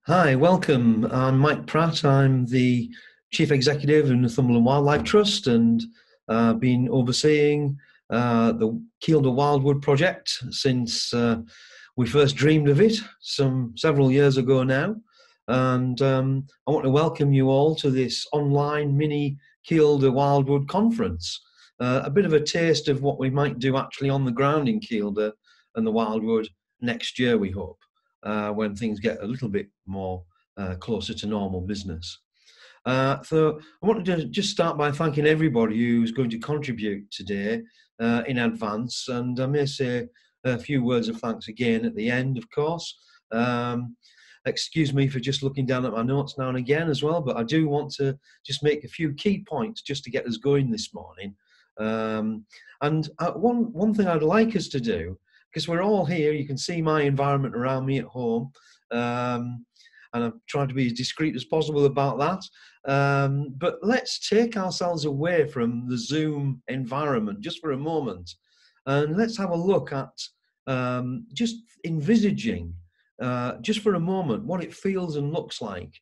Hi, welcome. I'm Mike Pratt. I'm the Chief Executive of Northumberland Wildlife Trust and been overseeing the Kielder Wildwood project since we first dreamed of it several years ago now. And I want to welcome you all to this online mini Kielder Wildwood conference. A bit of a taste of what we might do actually on the ground in Kielder and the Wildwood next year, we hope. When things get a little bit more closer to normal business. So I wanted to just start by thanking everybody who's going to contribute today in advance, and I may say a few words of thanks again at the end, of course. Excuse me for just looking down at my notes now and again as well, but I do want to just make a few key points just to get us going this morning. One thing I'd like us to do, because we're all here, you can see my environment around me at home, and I'm trying to be as discreet as possible about that. But let's take ourselves away from the Zoom environment just for a moment, and let's have a look at just envisaging, just for a moment, what it feels and looks like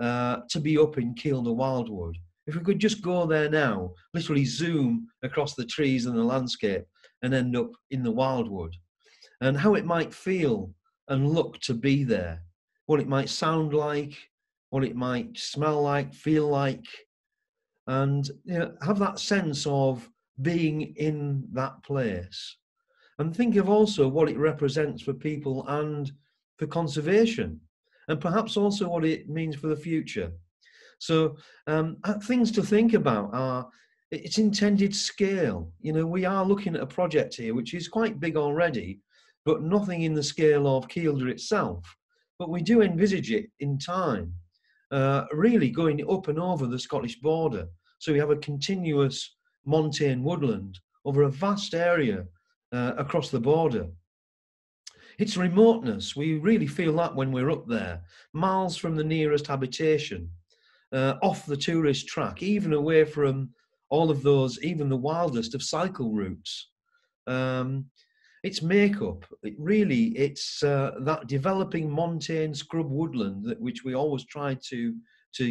to be up in Kielder Wildwood. If we could just go there now, literally zoom across the trees and the landscape and end up in the Wildwood, and how it might feel and look to be there, what it might sound like, what it might smell like, feel like, and have that sense of being in that place. And think of also what it represents for people and for conservation, and perhaps also what it means for the future. So things to think about are its intended scale. We are looking at a project here which is quite big already, but nothing in the scale of Kielder itself. But we do envisage it in time, really going up and over the Scottish border. So we have a continuous montane woodland over a vast area across the border. Its remoteness, we really feel that when we're up there, miles from the nearest habitation, off the tourist track, even away from all of those, even the wildest of cycle routes. Its makeup, it's that developing montane scrub woodland which we always try to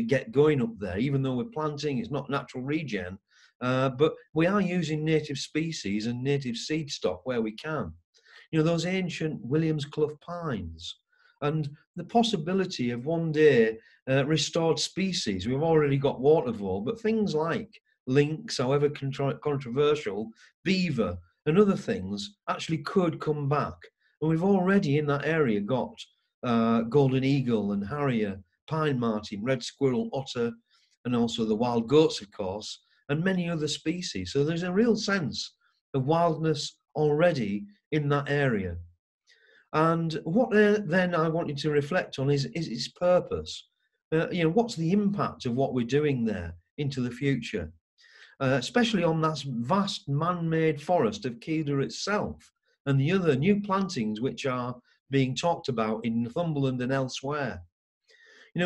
get going up there, even though we're planting, it's not natural regen, but we are using native species and native seed stock where we can. Those ancient Williams Clough pines, and the possibility of one day restored species. We've already got watervole, but things like lynx, however controversial, beaver, and other things actually could come back. And we've already in that area got golden eagle and harrier, pine marten, red squirrel, otter, and also the wild goats, of course, and many other species. So there's a real sense of wildness already in that area. And what then I wanted to reflect on is its purpose. What's the impact of what we're doing there into the future? Especially on that vast man-made forest of Kielder itself and the other new plantings which are being talked about in Northumberland and elsewhere.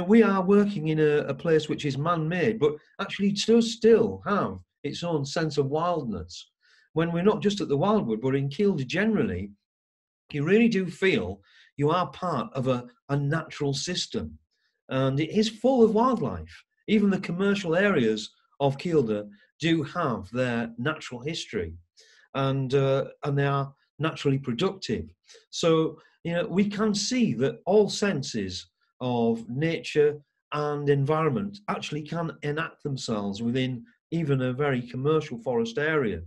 We are working in a place which is man-made, but actually does still have its own sense of wildness. When we're not just at the Wildwood, but in Kielder generally, you really do feel you are part of a natural system. And it is full of wildlife. Even the commercial areas of Kielder do have their natural history, and they are naturally productive. So we can see that all senses of nature and environment actually can enact themselves within even a very commercial forest area.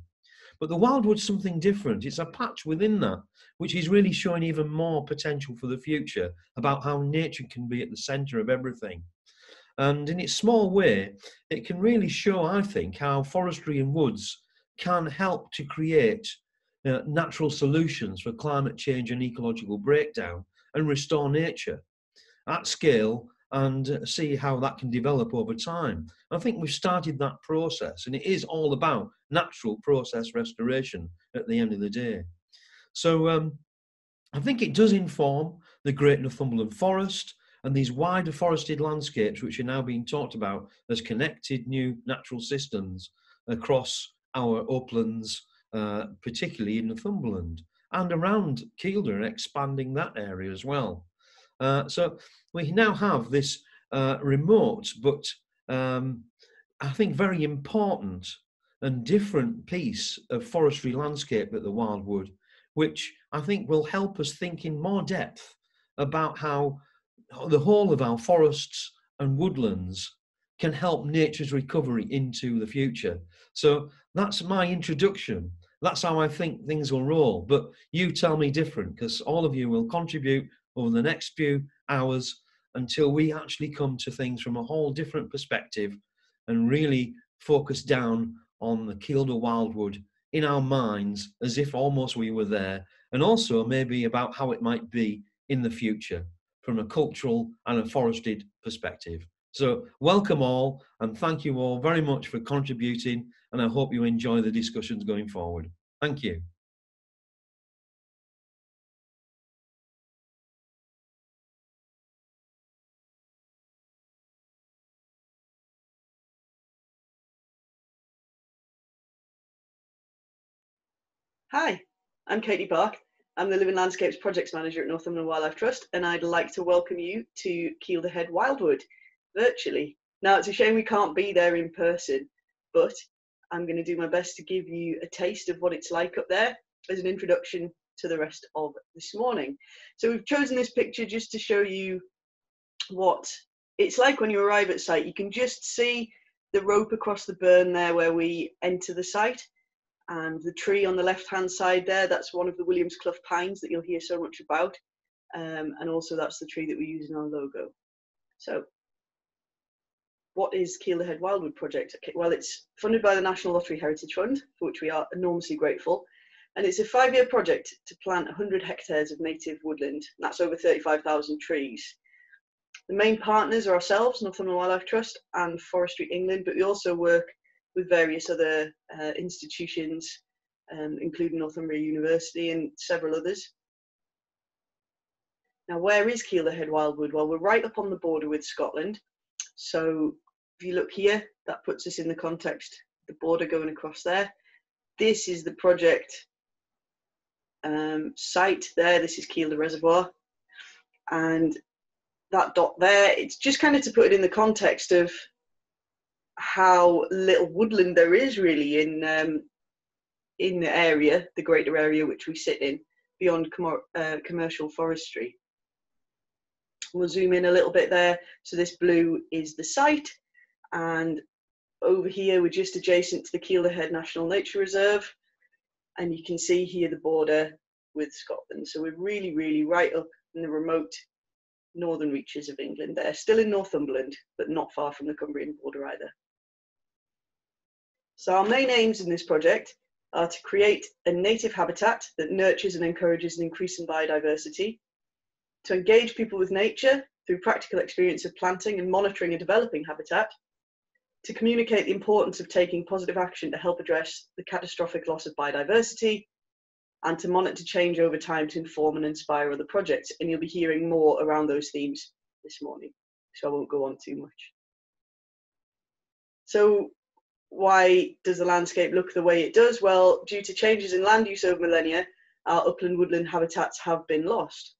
But the Wildwood's something different. It's a patch within that, which is really showing even more potential for the future about how nature can be at the centre of everything. And in its small way, it can really show, I think, how forestry and woods can help to create natural solutions for climate change and ecological breakdown and restore nature at scale and see how that can develop over time. I think we've started that process, and it is all about natural process restoration at the end of the day. So I think it does inform the Great Northumberland Forest and these wider forested landscapes which are now being talked about as connected new natural systems across our uplands, particularly in Northumberland and around Kielder, expanding that area as well. So we now have this remote, but I think very important and different piece of forestry landscape at the Wildwood, which I think will help us think in more depth about how the whole of our forests and woodlands can help nature's recovery into the future. So that's my introduction. That's how I think things will roll. But you tell me different, because all of you will contribute over the next few hours until we actually come to things from a whole different perspective and really focus down on the Kielder Wildwood in our minds as if almost we were there, and also maybe about how it might be in the future from a cultural and a forested perspective. So welcome all, and thank you all very much for contributing, and I hope you enjoy the discussions going forward. Thank you. Hi, I'm Katie Bark. I'm the Living Landscapes Projects Manager at Northumberland Wildlife Trust, and I'd like to welcome you to Kielderhead Wildwood virtually. Now, it's a shame we can't be there in person, but I'm going to do my best to give you a taste of what it's like up there as an introduction to the rest of this morning. So we've chosen this picture just to show you what it's like when you arrive at site. You can just see the rope across the burn there where we enter the site. And the tree on the left-hand side there, that's one of the Williams Clough pines that you'll hear so much about. And also that's the tree that we use in our logo. So what is Kielderhead Wildwood Project? Okay, well, it's funded by the National Lottery Heritage Fund, for which we are enormously grateful. And it's a 5-year project to plant 100 hectares of native woodland. And that's over 35,000 trees. The main partners are ourselves, Northumberland Wildlife Trust and Forestry England, but we also work with various other institutions, including Northumbria University and several others. Now, where is Kielderhead Wildwood? Well, we're right up on the border with Scotland. So if you look here, that puts us in the context, the border going across there. This is the project site there. This is Kielder Reservoir. And that dot there, it's just kind of to put it in the context of how little woodland there is really in the area, the greater area which we sit in, beyond commercial forestry. We'll zoom in a little bit there. So this blue is the site, and over here we're just adjacent to the Kielderhead National Nature Reserve, and you can see here the border with Scotland. So we're really, really right up in the remote northern reaches of England there, still in Northumberland, but not far from the Cumbrian border either. So our main aims in this project are to create a native habitat that nurtures and encourages an increase in biodiversity, to engage people with nature through practical experience of planting and monitoring a developing habitat, to communicate the importance of taking positive action to help address the catastrophic loss of biodiversity, and to monitor change over time to inform and inspire other projects. And you'll be hearing more around those themes this morning, so I won't go on too much. So why does the landscape look the way it does? Well, due to changes in land use over millennia, our upland woodland habitats have been lost.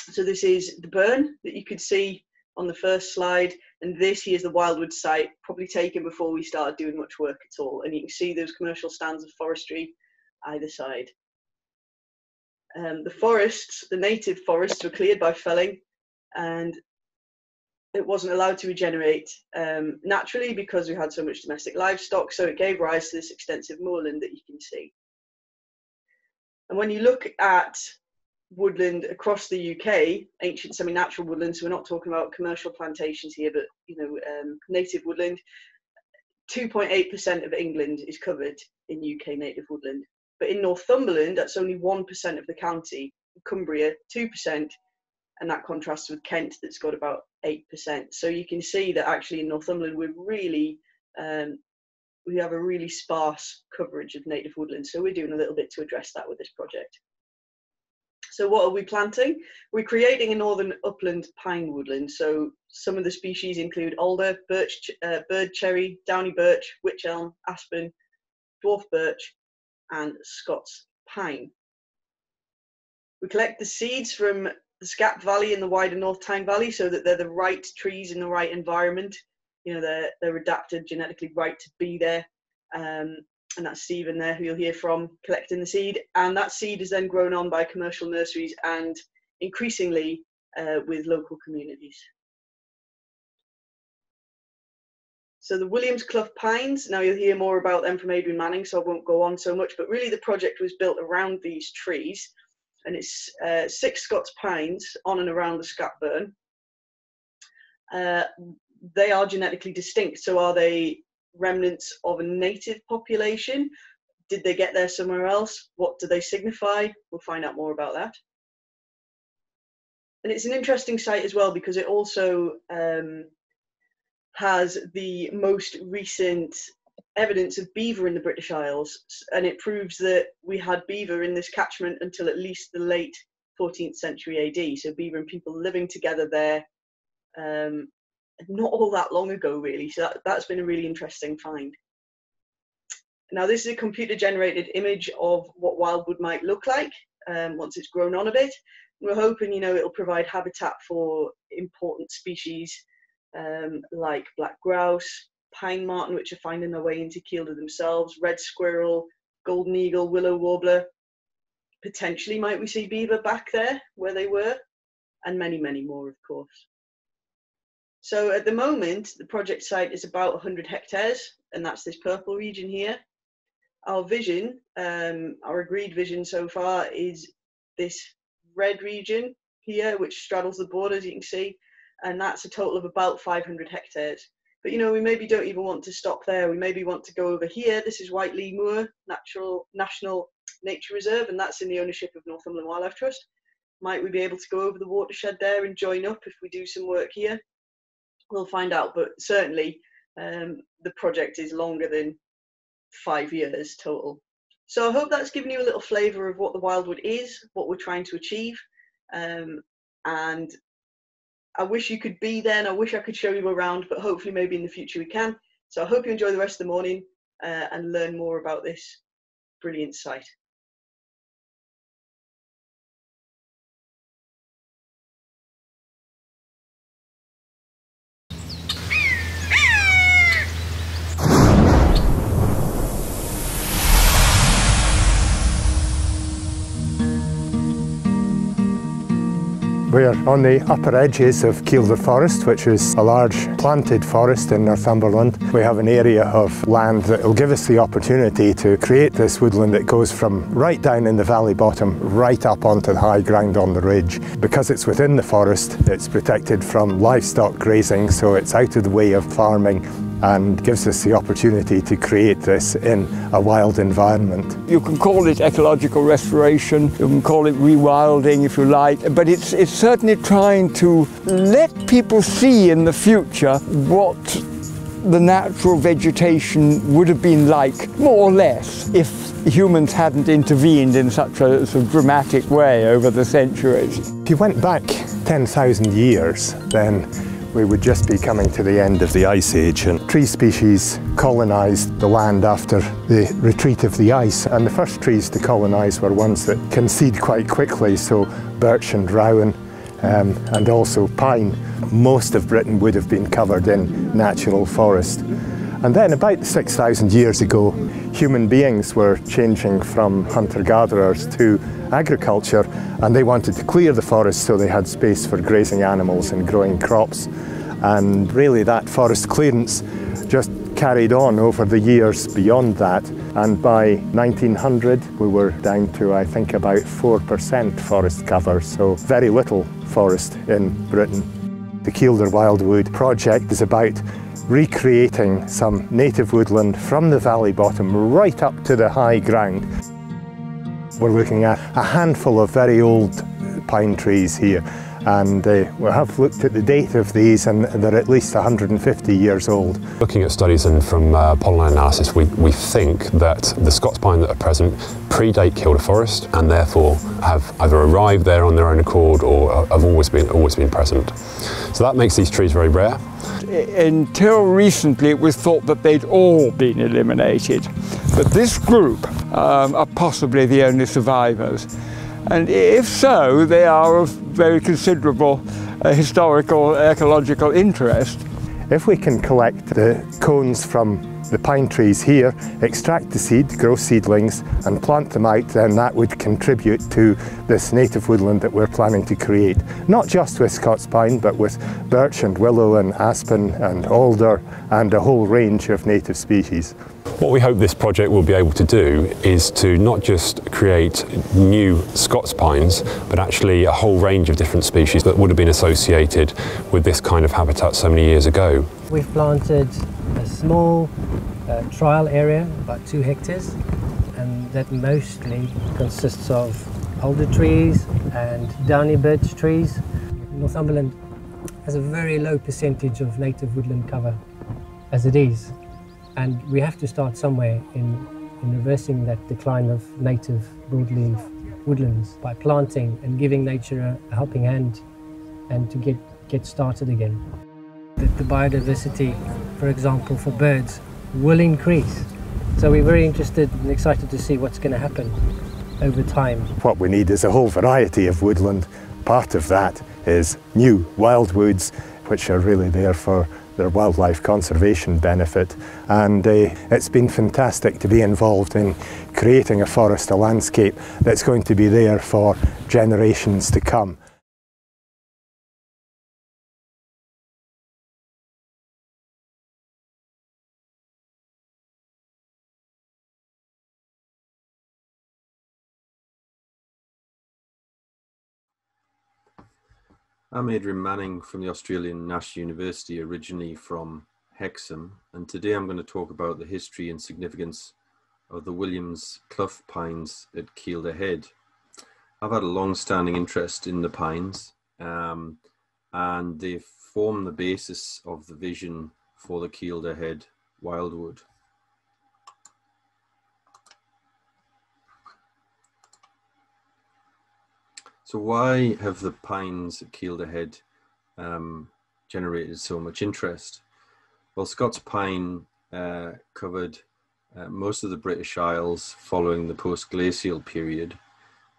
So this is the burn that you could see on the first slide, and this here is the Wildwood site, probably taken before we started doing much work at all. And you can see those commercial stands of forestry either side. The forests, the native forests, were cleared by felling, and it wasn't allowed to regenerate naturally because we had so much domestic livestock, so it gave rise to this extensive moorland that you can see. And when you look at woodland across the UK, ancient semi-natural woodland, so we're not talking about commercial plantations here, but native woodland, 2.8% of England is covered in UK native woodland. But in Northumberland, that's only 1% of the county. Cumbria, 2%, and that contrasts with Kent, that's got about 8%. So you can see that actually in Northumberland, we're really, we have a really sparse coverage of native woodland. So we're doing a little bit to address that with this project. So what are we planting? We're creating a northern upland pine woodland. So some of the species include alder, birch, bird cherry, downy birch, wych elm, aspen, dwarf birch, and Scots Pine. We collect the seeds from the Scap Valley and the wider North Tyne Valley, so that they're the right trees in the right environment. You know, they're adapted genetically right to be there. And that's Stephen there, who you'll hear from, collecting the seed. And that seed is then grown on by commercial nurseries and increasingly with local communities. So the Williams Clough Pines, now you'll hear more about them from Adrian Manning, so I won't go on so much, but really the project was built around these trees, and it's 6 Scots Pines on and around the Scap Burn. They are genetically distinct, so are they remnants of a native population? Did they get there somewhere else? What do they signify? We'll find out more about that. And it's an interesting site as well, because it also has the most recent evidence of beaver in the British Isles, and it proves that we had beaver in this catchment until at least the late 14th century AD. So beaver and people living together there, not all that long ago really. So that's been a really interesting find. Now this is a computer generated image of what wildwood might look like once it's grown on a bit. We're hoping, you know, it'll provide habitat for important species like black grouse, pine marten, which are finding their way into Kielder themselves, red squirrel, golden eagle, willow warbler. Potentially might we see beaver back there where they were, and many, many more, of course. So at the moment, the project site is about 100 hectares, and that's this purple region here. Our vision, our agreed vision so far, is this red region here, which straddles the border, as you can see, and that's a total of about 500 hectares. But you know, we maybe don't even want to stop there. We maybe want to go over here. This is Whiteley Moor National Nature Reserve, and that's in the ownership of Northumberland Wildlife Trust. Might we be able to go over the watershed there and join up if we do some work here? We'll find out, but certainly the project is longer than 5 years total. So I hope that's given you a little flavour of what the wildwood is, what we're trying to achieve, and I wish you could be there, and I wish I could show you around, but hopefully maybe in the future we can. So I hope you enjoy the rest of the morning and learn more about this brilliant site. We're on the upper edges of Kielder Forest, which is a large planted forest in Northumberland. We have an area of land that will give us the opportunity to create this woodland that goes from right down in the valley bottom right up onto the high ground on the ridge. Because it's within the forest, it's protected from livestock grazing, so it's out of the way of farming and gives us the opportunity to create this in a wild environment. You can call it ecological restoration, you can call it rewilding if you like, but it's certainly trying to let people see in the future what the natural vegetation would have been like, more or less, if humans hadn't intervened in such a sort of dramatic way over the centuries. If you went back 10,000 years, then we would just be coming to the end of the Ice Age, and tree species colonised the land after the retreat of the ice, and the first trees to colonise were ones that can seed quite quickly, so birch and rowan and also pine. Most of Britain would have been covered in natural forest. And then about 6,000 years ago, human beings were changing from hunter-gatherers to agriculture, and they wanted to clear the forest so they had space for grazing animals and growing crops. And really that forest clearance just carried on over the years beyond that, and by 1900 we were down to, I think, about 4% forest cover, so very little forest in Britain. The Kielder Wildwood project is about recreating some native woodland from the valley bottom right up to the high ground. We're looking at a handful of very old pine trees here, and we have looked at the date of these, and they're at least 150 years old. Looking at studies and from pollen analysis, we think that the Scots Pine that are present predate Kielder Forest and therefore have either arrived there on their own accord or have always been present. So that makes these trees very rare. Until recently it was thought that they'd all been eliminated, but this group are possibly the only survivors. And if so, they are of very considerable historical ecological interest. If we can collect the cones from the pine trees here, extract the seed, grow seedlings and plant them out, then that would contribute to this native woodland that we're planning to create. Not just with Scots pine, but with birch and willow and aspen and alder and a whole range of native species. What we hope this project will be able to do is to not just create new Scots pines, but actually a whole range of different species that would have been associated with this kind of habitat so many years ago. We've planted a small trial area, about 2 hectares, and that mostly consists of alder trees and downy birch trees. Northumberland has a very low percentage of native woodland cover as it is. And we have to start somewhere in reversing that decline of native broadleaf woodlands by planting and giving nature a helping hand and to get started again. The biodiversity, for example, for birds will increase. So we're very interested and excited to see what's going to happen over time. What we need is a whole variety of woodland. Part of that is new wildwoods, which are really there for their wildlife conservation benefit, and it's been fantastic to be involved in creating a forest, a landscape that's going to be there for generations to come. I'm Adrian Manning from the Australian National University, originally from Hexham, and today I'm going to talk about the history and significance of the Williams clough pines at Kielderhead. I've had a long-standing interest in the pines, and they form the basis of the vision for the Kielderhead Wildwood. So why have the pines at Kielderhead generated so much interest? Well, Scots pine covered most of the British Isles following the post-glacial period,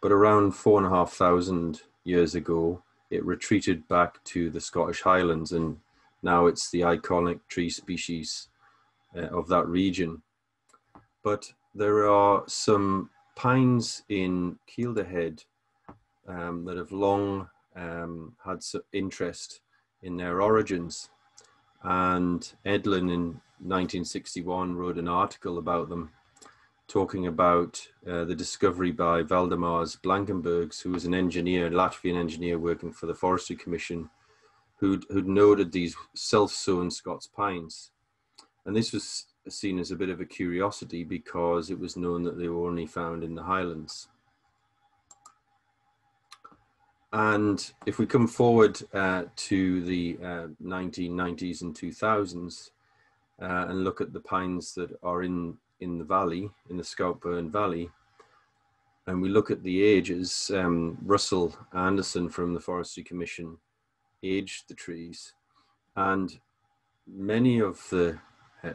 but around 4,500 years ago, it retreated back to the Scottish Highlands, and now it's the iconic tree species of that region. But there are some pines in Kielderhead that have long had some interest in their origins, and Edlin in 1961 wrote an article about them, talking about the discovery by Valdemars Blankenbergs, who was an engineer, Latvian engineer working for the Forestry Commission, who'd noted these self-sown Scots pines. And this was seen as a bit of a curiosity because it was known that they were only found in the Highlands. And if we come forward to the 1990s and 2000s and look at the pines that are in the valley, in the Scoutburn Valley, and we look at the ages, Russell Anderson from the Forestry Commission aged the trees, and many of the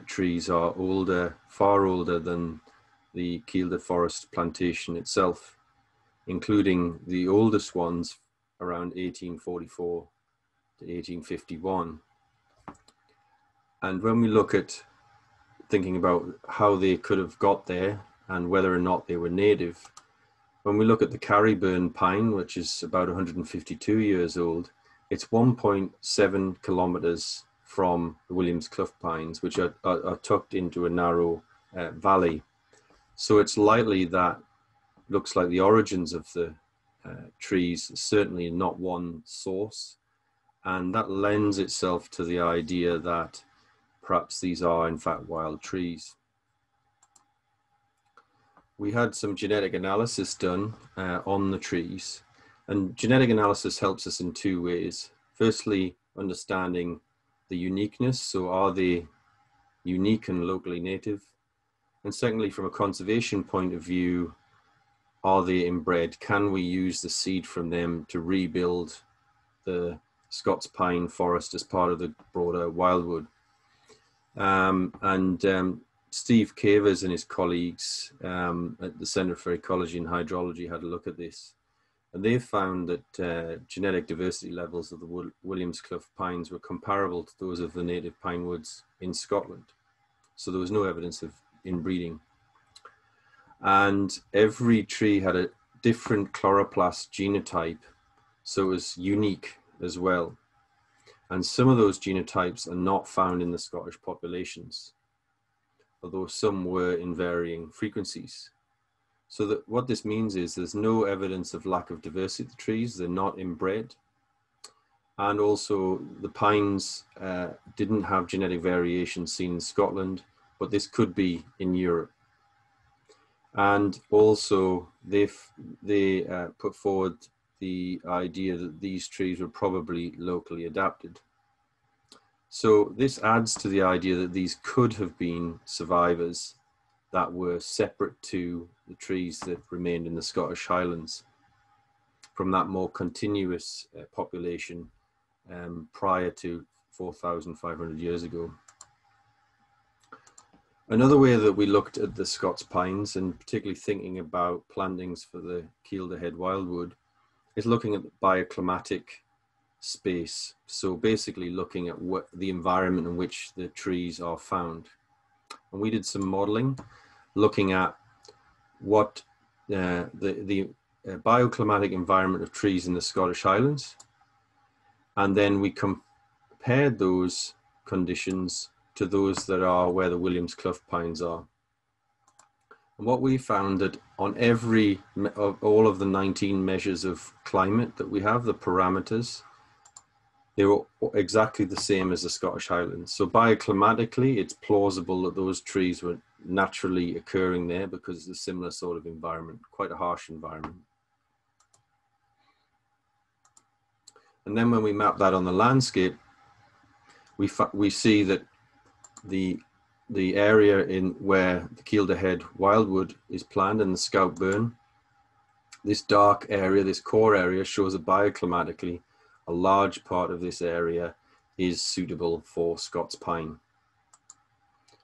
trees are older, far older than the Kielder Forest plantation itself, including the oldest ones around 1844 to 1851. And when we look at thinking about how they could have got there and whether or not they were native, when we look at the Carryburn pine, which is about 152 years old, it's 1.7 kilometers from the Williams clough pines, which are tucked into a narrow valley. So it's likely that looks like the origins of the trees, certainly not one source, and that lends itself to the idea that perhaps these are in fact wild trees. We had some genetic analysis done on the trees, and genetic analysis helps us in two ways. Firstly, understanding the uniqueness, so are they unique and locally native? And secondly, from a conservation point of view, are they inbred? Can we use the seed from them to rebuild the Scots pine forest as part of the broader wildwood? Steve Cavers and his colleagues at the Centre for Ecology and Hydrology had a look at this. And they found that genetic diversity levels of the Williams Clough pines were comparable to those of the native pine woods in Scotland. So there was no evidence of inbreeding. And every tree had a different chloroplast genotype, so it was unique as well. And some of those genotypes are not found in the Scottish populations, although some were in varying frequencies. So that what this means is there's no evidence of lack of diversity of the trees, they're not inbred. And also the pines didn't have genetic variation seen in Scotland, but this could be in Europe. And also they put forward the idea that these trees were probably locally adapted. So this adds to the idea that these could have been survivors that were separate to the trees that remained in the Scottish Highlands from that more continuous population prior to 4,500 years ago. Another way that we looked at the Scots pines, and particularly thinking about plantings for the Kielderhead Wildwood, is looking at the bioclimatic space. So basically looking at what the environment in which the trees are found. And we did some modeling looking at what the bioclimatic environment of trees in the Scottish Highlands. And then we compared those conditions to those that are where the Williams Clough pines are. And what we found that on every of all of the 19 measures of climate that we have, the parameters, they were exactly the same as the Scottish Highlands. So bioclimatically, it's plausible that those trees were naturally occurring there because it's a similar sort of environment, quite a harsh environment. And then when we map that on the landscape, we see that the area in where the Kielderhead Wildwood is planned and the Scout Burn, this dark area, this core area, shows that bioclimatically a large part of this area is suitable for Scots pine.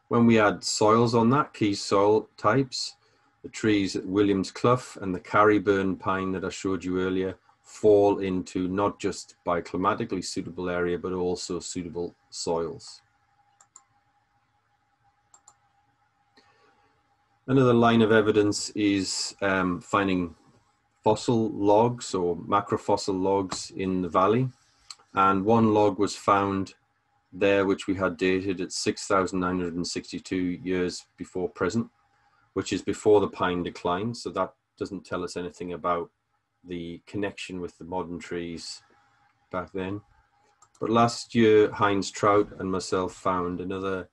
When we add soils on that, key soil types, the trees at Williams Clough and the Carryburn pine that I showed you earlier fall into not just bioclimatically suitable area, but also suitable soils. Another line of evidence is finding fossil logs or macrofossil logs in the valley. And one log was found there which we had dated at 6,962 years before present, which is before the pine decline. So that doesn't tell us anything about the connection with the modern trees back then. But last year, Heinz Trout and myself found another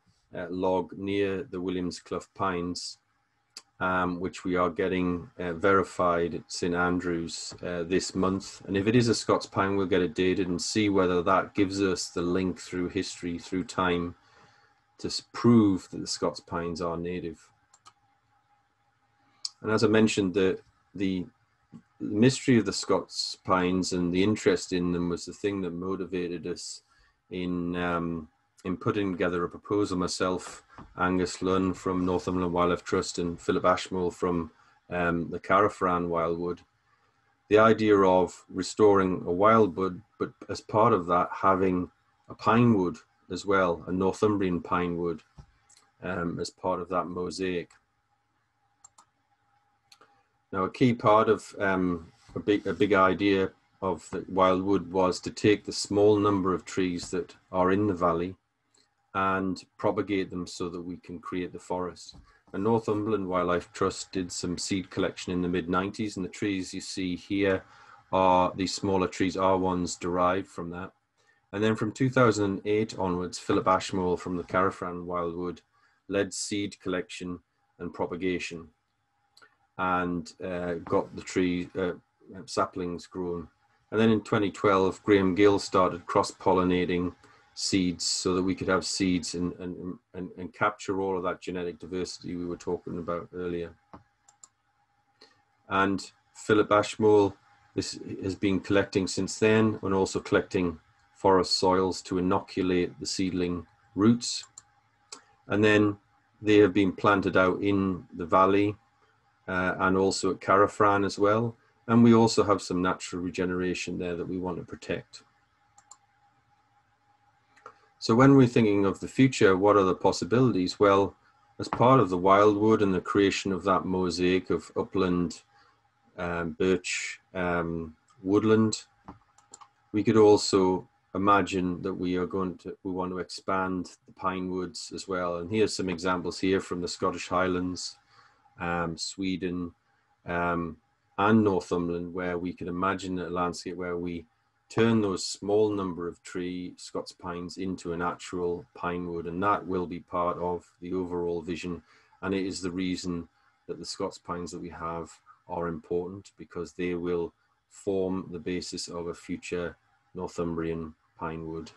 log near the Williams Clough pines, which we are getting verified at St Andrews this month. And if it is a Scots pine, we'll get it dated and see whether that gives us the link through history, through time, to prove that the Scots pines are native. And as I mentioned, the mystery of the Scots pines and the interest in them was the thing that motivated us in putting together a proposal. Myself, Angus Lunn from Northumberland Wildlife Trust and Philip Ashmole from the Carafran Wildwood. The idea of restoring a wildwood, but as part of that having a pine wood as well, a Northumbrian pine wood as part of that mosaic. Now, a key part of a big idea of the wildwood was to take the small number of trees that are in the valley and propagate them so that we can create the forest. And Northumberland Wildlife Trust did some seed collection in the mid-90s, and the trees you see here are, these smaller trees are ones derived from that. And then from 2008 onwards, Philip Ashmole from the Carafran Wildwood led seed collection and propagation, and got the tree saplings grown. And then in 2012, Graham Gill started cross-pollinating seeds so that we could have seeds and capture all of that genetic diversity we were talking about earlier. And Philip Ashmole has been collecting since then, and also collecting forest soils to inoculate the seedling roots. And then they have been planted out in the valley and also at Carafran as well. And we also have some natural regeneration there that we want to protect. So when we're thinking of the future, what are the possibilities? Well, as part of the wildwood and the creation of that mosaic of upland, birch, woodland, we could also imagine that we want to expand the pine woods as well. And here's some examples here from the Scottish Highlands, Sweden, and Northumberland, where we could imagine a landscape where we turn those small number of Scots pines into an actual pine wood, and that will be part of the overall vision. And it is the reason that the Scots pines that we have are important, because they will form the basis of a future Northumbrian pine wood.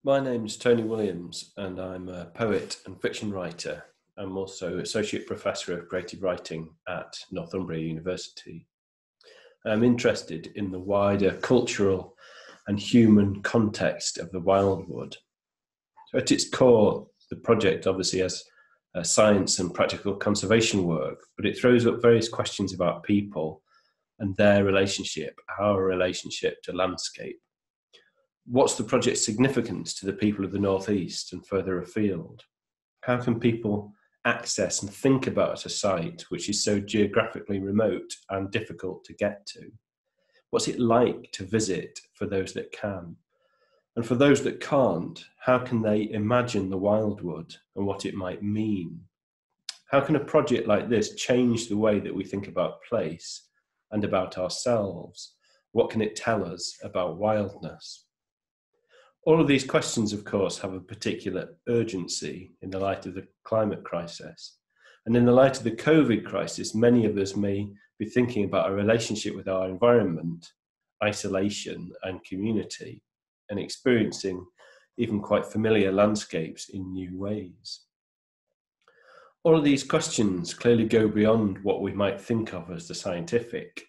My name's Tony Williams, and I'm a poet and fiction writer. I'm also Associate Professor of Creative Writing at Northumbria University. I'm interested in the wider cultural and human context of the wildwood. So at its core, the project obviously has science and practical conservation work, but it throws up various questions about people and their relationship, our relationship to landscape. What's the project's significance to the people of the Northeast and further afield? How can people access and think about a site which is so geographically remote and difficult to get to? What's it like to visit for those that can? And for those that can't, how can they imagine the wildwood and what it might mean? How can a project like this change the way that we think about place and about ourselves? What can it tell us about wildness? All of these questions, of course, have a particular urgency in the light of the climate crisis. And in the light of the COVID crisis, many of us may be thinking about a relationship with our environment, isolation and community, and experiencing even quite familiar landscapes in new ways. All of these questions clearly go beyond what we might think of as the scientific.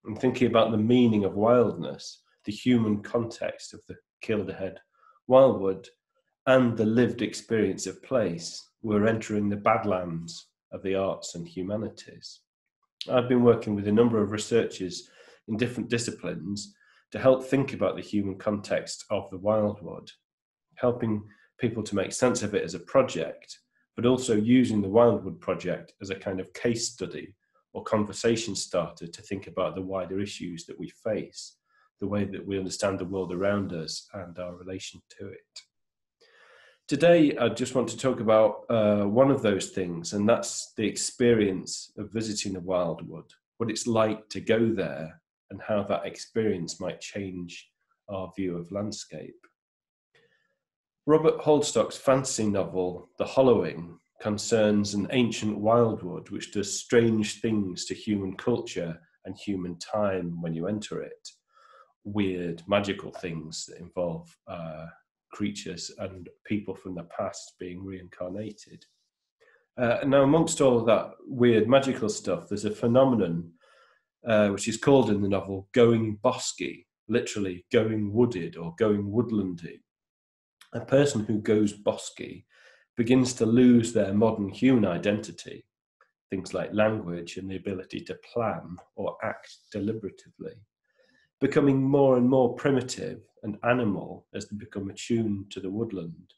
And thinking about the meaning of wildness, the human context of the Kielderhead Wildwood, and the lived experience of place, we're entering the badlands of the arts and humanities. I've been working with a number of researchers in different disciplines to help think about the human context of the wildwood, helping people to make sense of it as a project, but also using the Wildwood project as a kind of case study or conversation starter to think about the wider issues that we face, the way that we understand the world around us and our relation to it. Today, I just want to talk about one of those things, and that's the experience of visiting the wildwood, what it's like to go there, and how that experience might change our view of landscape. Robert Holdstock's fantasy novel, The Hollowing, concerns an ancient wildwood which does strange things to human culture and human time when you enter it. Weird, magical things that involve creatures and people from the past being reincarnated. Now, amongst all of that weird, magical stuff, there's a phenomenon which is called in the novel going bosky, literally going wooded or going woodlandy. A person who goes bosky begins to lose their modern human identity, things like language and the ability to plan or act deliberatively, becoming more and more primitive and animal as they become attuned to the woodland.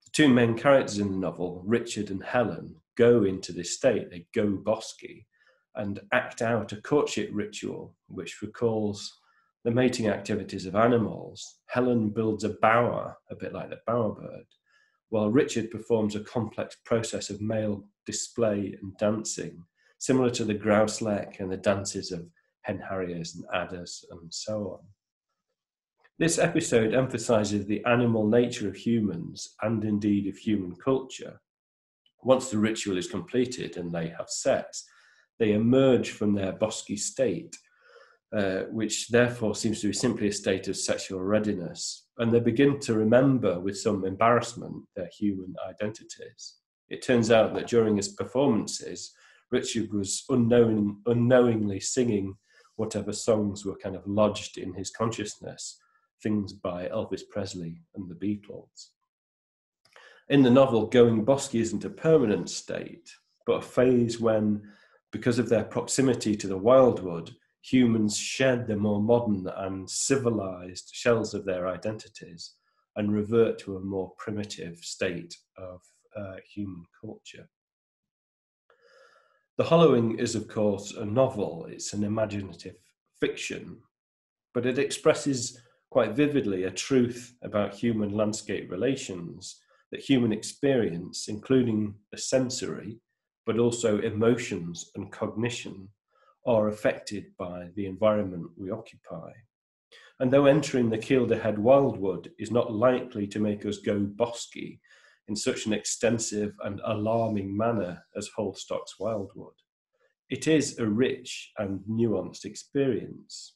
The two main characters in the novel, Richard and Helen, go into this state. They go bosky and act out a courtship ritual which recalls the mating activities of animals. Helen builds a bower, a bit like the bowerbird, while Richard performs a complex process of male display and dancing, similar to the grouse-lek and the dances of hen harriers and adders and so on. This episode emphasises the animal nature of humans and indeed of human culture. Once the ritual is completed and they have sex, they emerge from their bosky state, which therefore seems to be simply a state of sexual readiness, and they begin to remember with some embarrassment their human identities. It turns out that during his performances, Richard was unknowingly singing whatever songs were kind of lodged in his consciousness, things by Elvis Presley and the Beatles. In the novel, going bosky isn't a permanent state, but a phase when, because of their proximity to the wildwood, humans shed the more modern and civilized shells of their identities and revert to a more primitive state of human culture. The Hollowing is, of course, a novel. It's an imaginative fiction, but it expresses quite vividly a truth about human landscape relations, that human experience, including the sensory, but also emotions and cognition, are affected by the environment we occupy. And though entering the Kielderhead Wildwood is not likely to make us go bosky in such an extensive and alarming manner as Holstock's Wildwood, it is a rich and nuanced experience.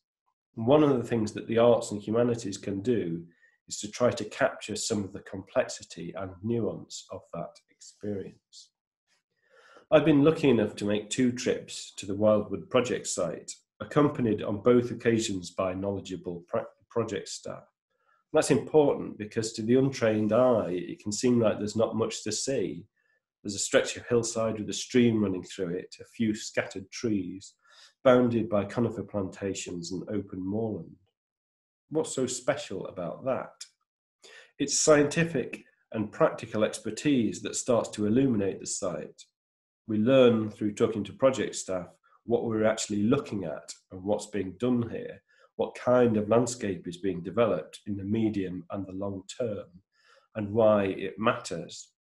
And one of the things that the arts and humanities can do is to try to capture some of the complexity and nuance of that experience. I've been lucky enough to make 2 trips to the Wildwood project site, accompanied on both occasions by knowledgeable project staff. That's important because to the untrained eye, it can seem like there's not much to see. There's a stretch of hillside with a stream running through it, a few scattered trees, bounded by conifer plantations and open moorland. What's so special about that? It's scientific and practical expertise that starts to illuminate the site. We learn through talking to project staff what we're actually looking at and what's being done here, what kind of landscape is being developed in the medium and the long term, and why it matters.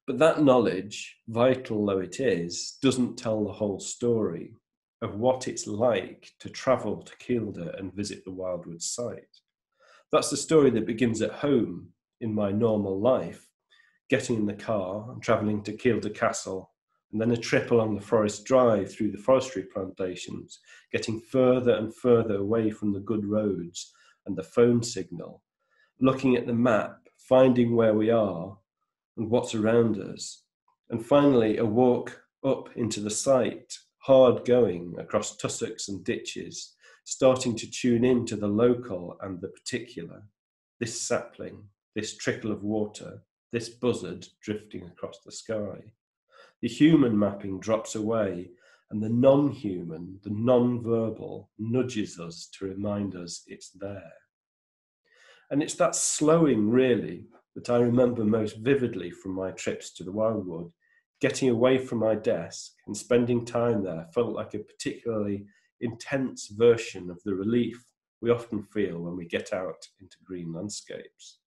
But that knowledge, vital though it is, doesn't tell the whole story of what it's like to travel to Kielder and visit the Wildwood site. That's the story that begins at home in my normal life, getting in the car and travelling to Kielder Castle, and then a trip along the forest drive through the forestry plantations, getting further and further away from the good roads and the phone signal, looking at the map, finding where we are and what's around us, and finally a walk up into the site, hard going across tussocks and ditches, starting to tune in to the local and the particular, this sapling, this trickle of water, this buzzard drifting across the sky. The human mapping drops away, and the non-human, the non-verbal, nudges us to remind us it's there. And it's that slowing, really, that I remember most vividly from my trips to the Wildwood. Getting away from my desk and spending time there felt like a particularly intense version of the relief we often feel when we get out into green landscapes.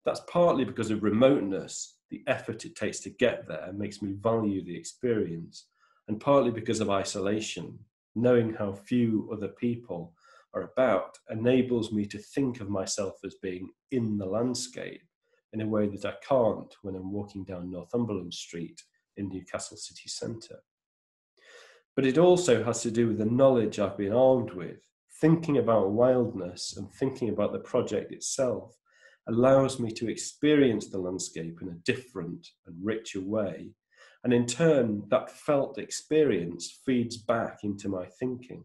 That's partly because of remoteness. The effort it takes to get there makes me value the experience, and partly because of isolation. Knowing how few other people are about enables me to think of myself as being in the landscape in a way that I can't when I'm walking down Northumberland Street in Newcastle city centre. But it also has to do with the knowledge I've been armed with. Thinking about wildness and thinking about the project itself allows me to experience the landscape in a different and richer way. And in turn, that felt experience feeds back into my thinking.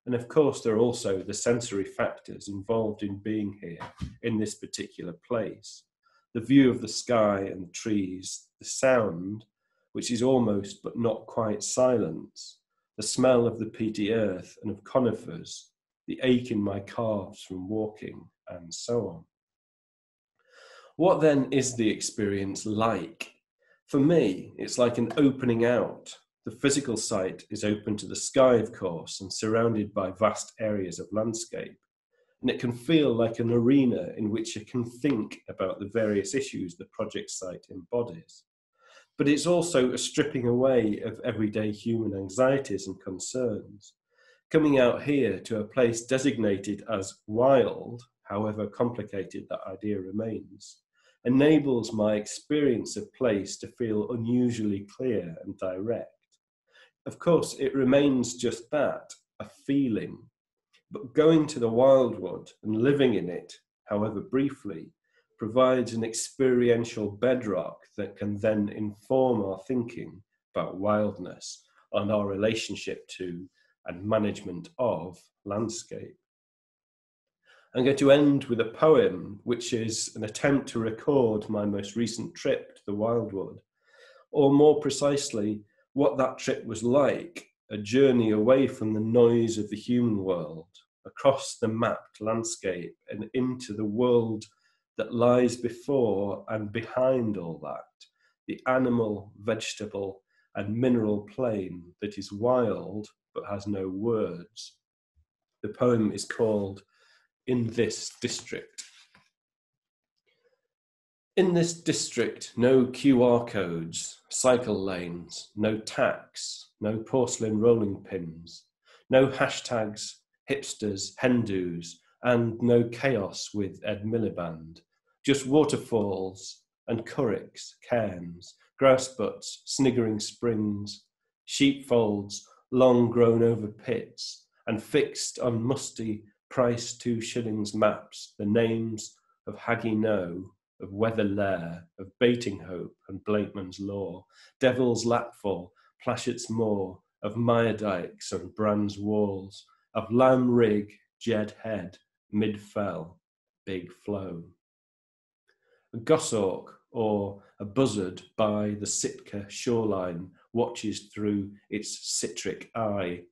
And of course, there are also the sensory factors involved in being here in this particular place. The view of the sky and the trees, the sound, which is almost but not quite silence, the smell of the peaty earth and of conifers, the ache in my calves from walking, and so on. What then is the experience like? For me, it's like an opening out. The physical site is open to the sky, of course, and surrounded by vast areas of landscape. And it can feel like an arena in which you can think about the various issues the project site embodies. But it's also a stripping away of everyday human anxieties and concerns. Coming out here to a place designated as wild, however complicated that idea remains, enables my experience of place to feel unusually clear and direct. Of course, it remains just that, a feeling. But going to the Wildwood and living in it, however briefly, provides an experiential bedrock that can then inform our thinking about wildness and our relationship to and management of landscape. I'm going to end with a poem, which is an attempt to record my most recent trip to the Wildwood, or more precisely, what that trip was like, a journey away from the noise of the human world, across the mapped landscape and into the world that lies before and behind all that, the animal, vegetable, and mineral plane that is wild but has no words. The poem is called In This District. In this district, no QR codes, cycle lanes, no tax, no porcelain rolling pins, no hashtags, hipsters, hen-dos, and no chaos with Ed Miliband. Just waterfalls and curricks, cairns, grouse butts, sniggering springs, sheepfolds long grown over pits, and fixed on musty price 2 shillings maps the names of Haggy No, of Weather Lair, of Baiting Hope and Blakeman's Law, Devil's Lapfall, Plashet's Moor, of Myerdykes and Brand's Walls, of Lamb Rig, Jed Head, Mid Fell, Big Flow. A goshawk or a buzzard by the Sitka shoreline watches through its citric eye.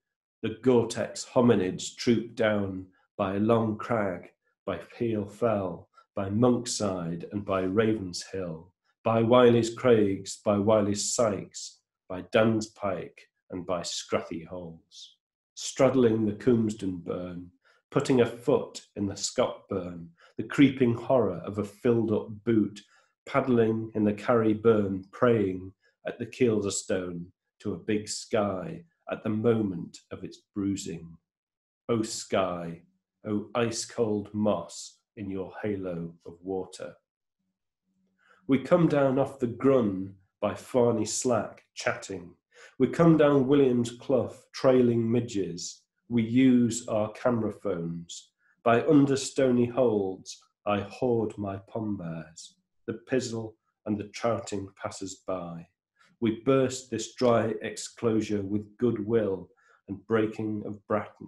The Gore-Tex hominids troop down by Long Crag, by Peel Fell, by Monkside and by Ravens Hill, by Wiley's Craigs, by Wiley's Sykes, by Dan's Pike and by Scrathy Holes. Straddling the Coomsden burn, putting a foot in the Scott burn, the creeping horror of a filled-up boot, paddling in the Carry burn, praying at the Kielder stone to a big sky at the moment of its bruising. O sky, O ice-cold moss in your halo of water. We come down off the Grun by Farney Slack, chatting. We come down Williams Clough, trailing midges. We use our camera phones. By under stony holds, I hoard my pombears, the pizzle and the trouting passers-by. We burst this dry exclosure with goodwill and breaking of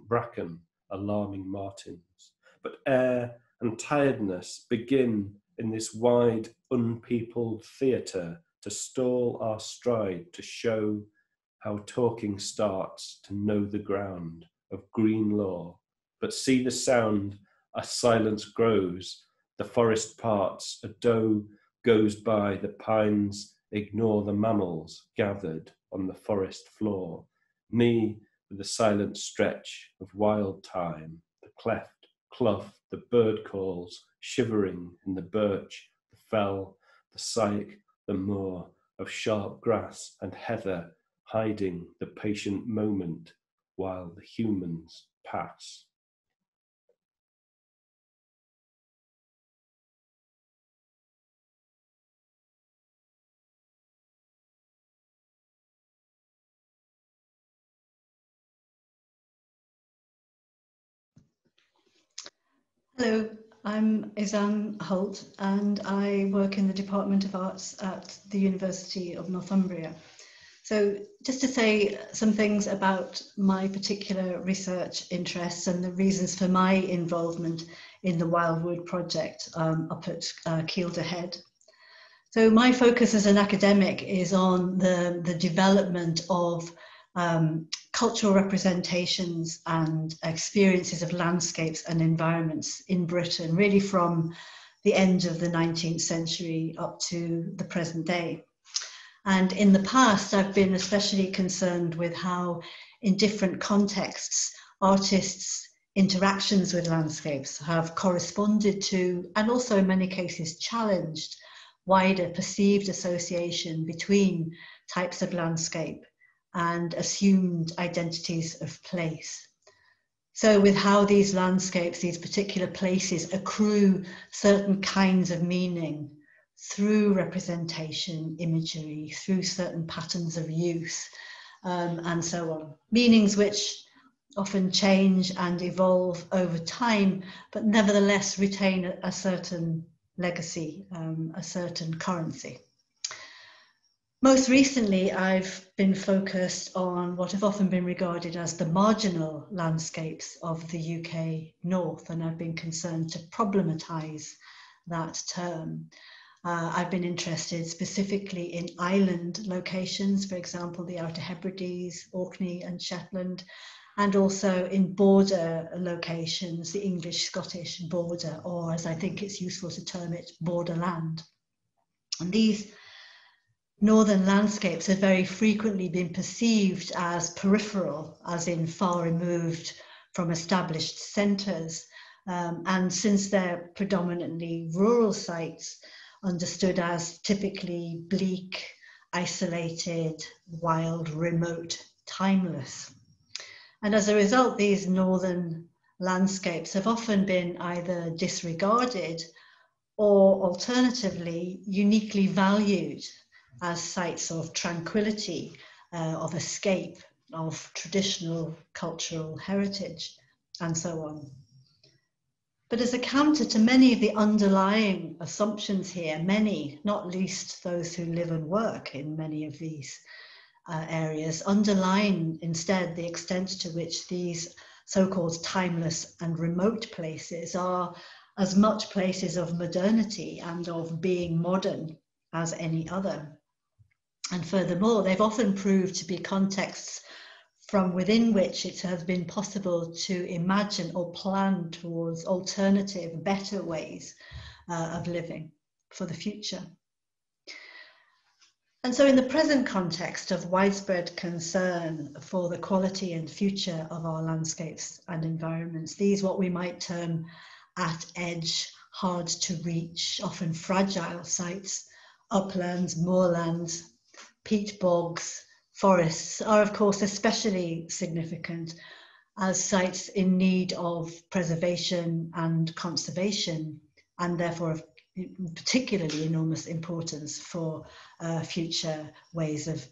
bracken, alarming martins. But air and tiredness begin in this wide, unpeopled theatre to stall our stride, to show how talking starts to know the ground of green law. But see the sound as silence grows, the forest parts, a doe goes by, the pines ignore the mammals gathered on the forest floor. Me with the silent stretch of wild time, the cleft, clough, the bird calls, shivering in the birch, the fell, the syke, the moor of sharp grass and heather, hiding the patient moment while the humans pass. Hello, I'm Izan Holt and I work in the Department of Arts at the University of Northumbria. So just to say some things about my particular research interests and the reasons for my involvement in the Wildwood project up at Kielderhead. So my focus as an academic is on the development of cultural representations and experiences of landscapes and environments in Britain, really from the end of the 19th century up to the present day. And in the past, I've been especially concerned with how, in different contexts, artists' interactions with landscapes have corresponded to, and also in many cases challenged, wider perceived association between types of landscape and assumed identities of place. So with how these landscapes, these particular places, accrue certain kinds of meaning through representation, imagery, through certain patterns of use, and so on. Meanings which often change and evolve over time, but nevertheless retain a certain legacy, a certain currency. Most recently, I've been focused on what have often been regarded as the marginal landscapes of the UK North, and I've been concerned to problematise that term. I've been interested specifically in island locations, for example, the Outer Hebrides, Orkney and Shetland, and also in border locations, the English-Scottish border, or as I think it's useful to term it, borderland. And these northern landscapes have very frequently been perceived as peripheral, as in far removed from established centres. And since they're predominantly rural sites, understood as typically bleak, isolated, wild, remote, timeless. And as a result, these northern landscapes have often been either disregarded or alternatively uniquely valued as sites of tranquility, of escape, of traditional cultural heritage, and so on. But as a counter to many of the underlying assumptions here, many, not least those who live and work in many of these areas, underline instead the extent to which these so-called timeless and remote places are as much places of modernity and of being modern as any other. And furthermore, they've often proved to be contexts from within which it has been possible to imagine or plan towards alternative, better ways of living for the future. And so in the present context of widespread concern for the quality and future of our landscapes and environments, these what we might term at edge, hard to reach, often fragile sites, uplands, moorlands, peat bogs, forests are of course especially significant as sites in need of preservation and conservation, and therefore of particularly enormous importance for future ways of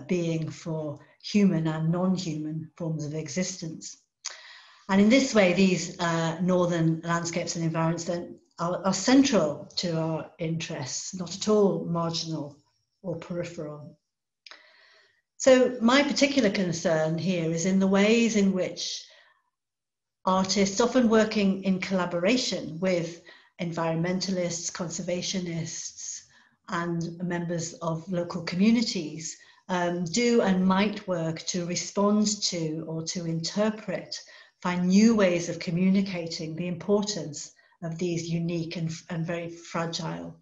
being for human and non-human forms of existence. And in this way, these northern landscapes and environments then are central to our interests, not at all marginal or peripheral. So my particular concern here is in the ways in which artists, often working in collaboration with environmentalists, conservationists, and members of local communities, do and might work to respond to or to interpret, find new ways of communicating the importance of these unique and very fragile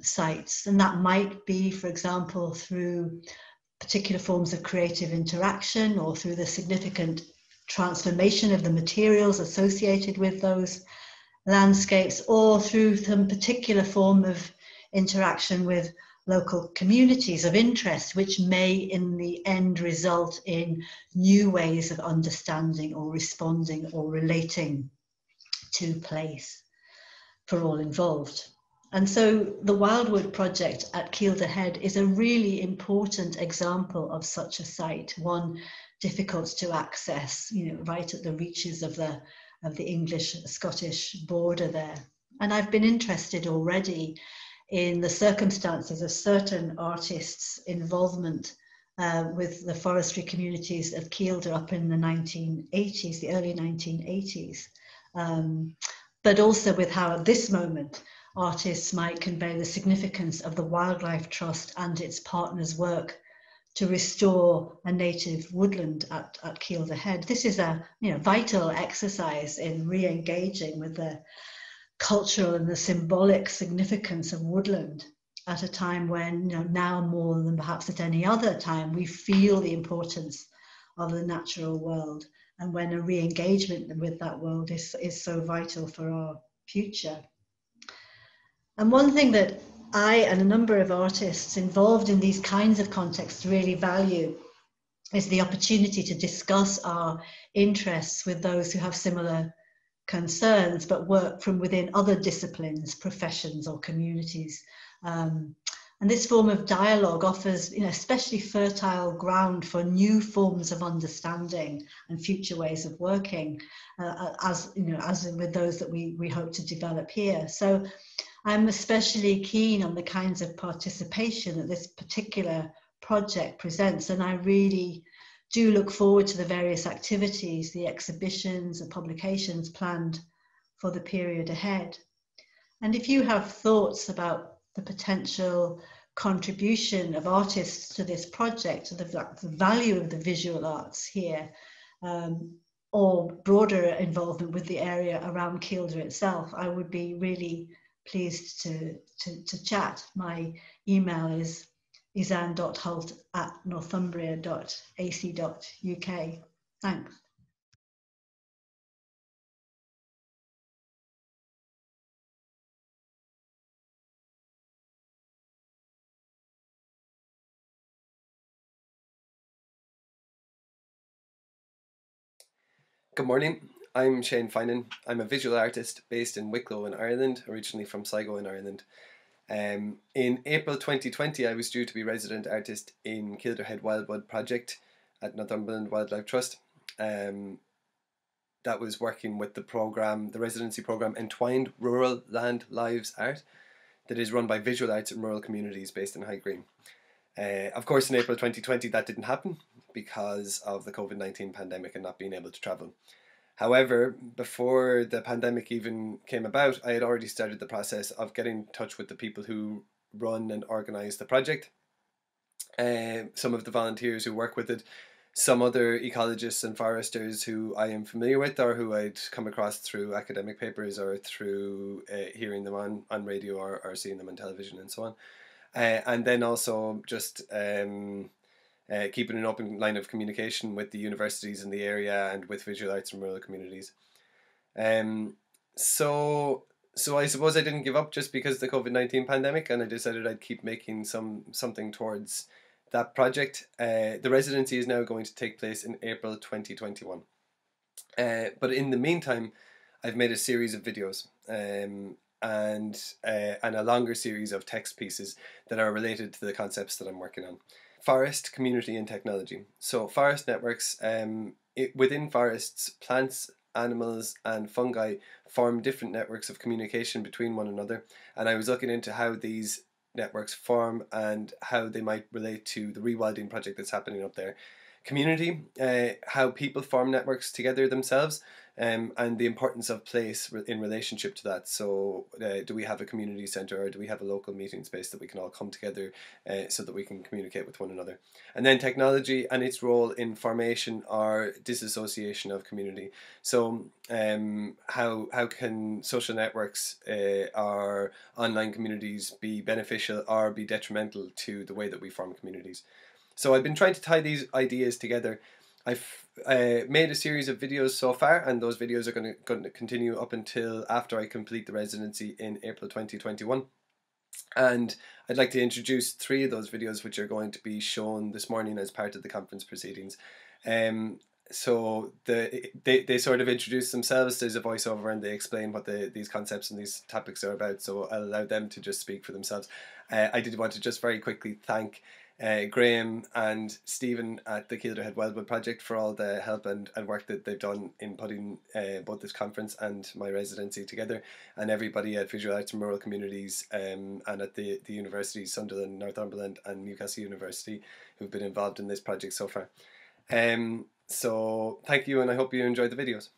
sites. And that might be, for example, through particular forms of creative interaction or through the significant transformation of the materials associated with those landscapes, or through some particular form of interaction with local communities of interest, which may in the end result in new ways of understanding or responding or relating to place for all involved. And so the Wildwood project at Kielderhead is a really important example of such a site, one difficult to access, right at the reaches of the English-Scottish border there. And I've been interested already in the circumstances of certain artists' involvement with the forestry communities of Kielder up in the 1980s, the early 1980s, but also with how at this moment artists might convey the significance of the Wildlife Trust and its partners' work to restore a native woodland at Kielderhead. This is a vital exercise in re-engaging with the cultural and the symbolic significance of woodland at a time when, now more than perhaps at any other time, we feel the importance of the natural world, and when a re-engagement with that world is so vital for our future. And one thing that I and a number of artists involved in these kinds of contexts really value is the opportunity to discuss our interests with those who have similar concerns but work from within other disciplines, professions or communities. And this form of dialogue offers, especially fertile ground for new forms of understanding and future ways of working, as with those that we hope to develop here. So I'm especially keen on the kinds of participation that this particular project presents, and I really do look forward to the various activities, the exhibitions and publications planned for the period ahead. And if you have thoughts about the potential contribution of artists to this project, to the value of the visual arts here, or broader involvement with the area around Kielder itself, I would be really pleased to chat. My email is isan.hult@northumbria.ac.uk. Thanks. Good morning, I'm Shane Finan. I'm a visual artist based in Wicklow in Ireland, originally from Sligo in Ireland. In April 2020 I was due to be resident artist in Kielderhead Wildwood project at Northumberland Wildlife Trust. That was working with the residency programme Entwined Rural Land Lives Art, that is run by visual arts in rural communities based in High Green. Of course in April 2020 that didn't happen because of the COVID-19 pandemic and not being able to travel. However, before the pandemic even came about, I had already started the process of getting in touch with the people who run and organise the project, some of the volunteers who work with it, some other ecologists and foresters who I am familiar with or who I'd come across through academic papers or through hearing them on radio or seeing them on television and so on. And then also just keeping an open line of communication with the universities in the area and with visual arts and rural communities. So I suppose I didn't give up just because of the COVID-19 pandemic, and I decided I'd keep making something towards that project. The residency is now going to take place in April 2021. But in the meantime, I've made a series of videos and a longer series of text pieces that are related to the concepts that I'm working on. Forest, community and technology. So forest networks, within forests, plants, animals and fungi form different networks of communication between one another, and I was looking into how these networks form and how they might relate to the rewilding project that's happening up there. Community, how people form networks together themselves, and the importance of place in relationship to that. So do we have a community centre or do we have a local meeting space that we can all come together so that we can communicate with one another? And then technology and its role in formation or disassociation of community. So how can social networks or online communities be beneficial or be detrimental to the way that we form communities? So I've been trying to tie these ideas together. I've made a series of videos so far, and those videos are going to continue up until after I complete the residency in April 2021. And I'd like to introduce 3 of those videos which are going to be shown this morning as part of the conference proceedings. So they sort of introduce themselves, there's a voiceover and they explain what these concepts and these topics are about, so I'll allow them to just speak for themselves. I did want to just very quickly thank Graham and Stephen at the Kielderhead Wildwood project for all the help and work that they've done in putting both this conference and my residency together, and everybody at Visual Arts and Rural Communities and at the universities, Sunderland, Northumberland and Newcastle University, who've been involved in this project so far. So thank you, and I hope you enjoyed the videos.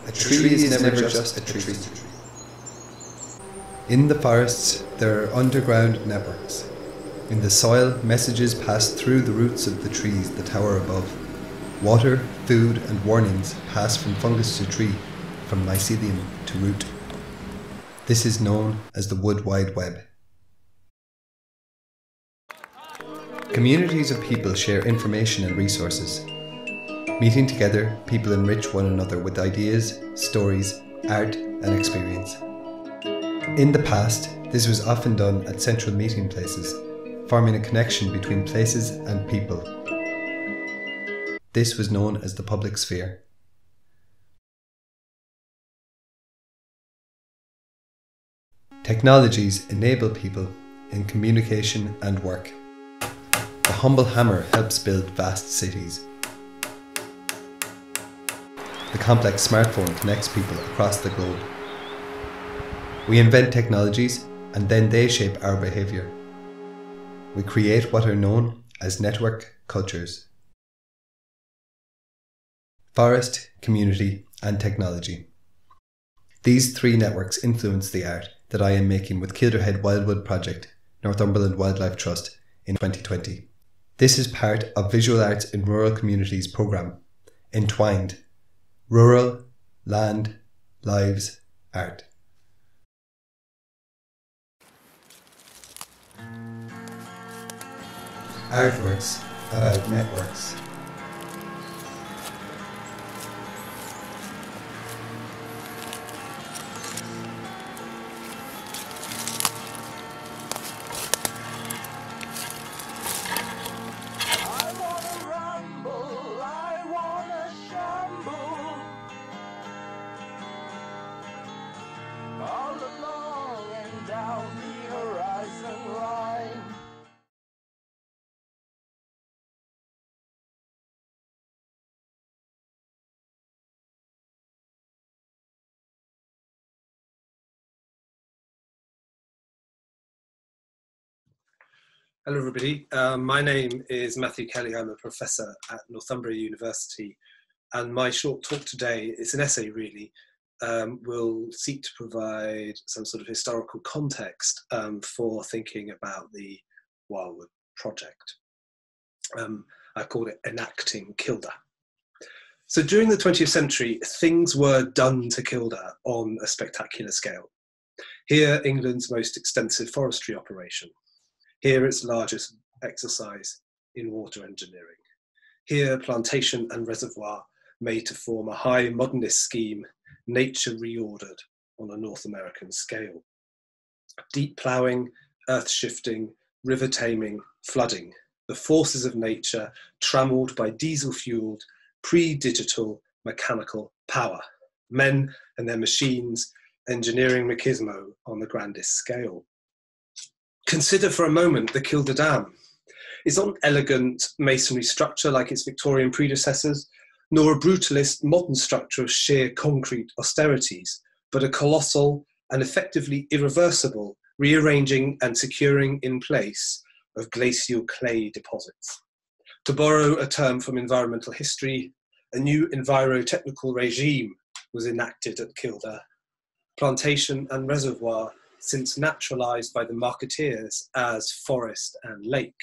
A tree is never just a tree. In the forests, there are underground networks. In the soil, messages pass through the roots of the trees that tower above. Water, food and warnings pass from fungus to tree, from mycelium to root. This is known as the Wood Wide Web. Communities of people share information and resources. Meeting together, people enrich one another with ideas, stories, art and experience. In the past, this was often done at central meeting places, forming a connection between places and people. This was known as the public sphere. Technologies enable people in communication and work. The humble hammer helps build vast cities. The complex smartphone connects people across the globe. We invent technologies and then they shape our behaviour. We create what are known as network cultures. Forest, community and technology. These three networks influence the art that I am making with Kielderhead Wildwood project, Northumberland Wildlife Trust in 2020. This is part of Visual Arts in Rural Communities programme, Entwined, Rural, Land, Lives, Art. Artworks about networks. Hello everybody, my name is Matthew Kelly. I'm a professor at Northumbria University, and my short talk today, it's an essay really, will seek to provide some sort of historical context for thinking about the Wildwood project. I called it Enacting Kielder. So during the 20th century, things were done to Kielder on a spectacular scale. Here, England's most extensive forestry operation. Here, its largest exercise in water engineering. Here, plantation and reservoir made to form a high modernist scheme, nature reordered on a North American scale. Deep ploughing, earth shifting, river taming, flooding, the forces of nature trammelled by diesel-fueled, pre-digital mechanical power. Men and their machines engineering machismo on the grandest scale. Consider for a moment the Kielder Dam. It's not an elegant masonry structure like its Victorian predecessors, nor a brutalist modern structure of sheer concrete austerities, but a colossal and effectively irreversible rearranging and securing in place of glacial clay deposits. To borrow a term from environmental history, a new envirotechnical regime was enacted at Kielder. Plantation and reservoir since naturalised by the marketeers as forest and lake.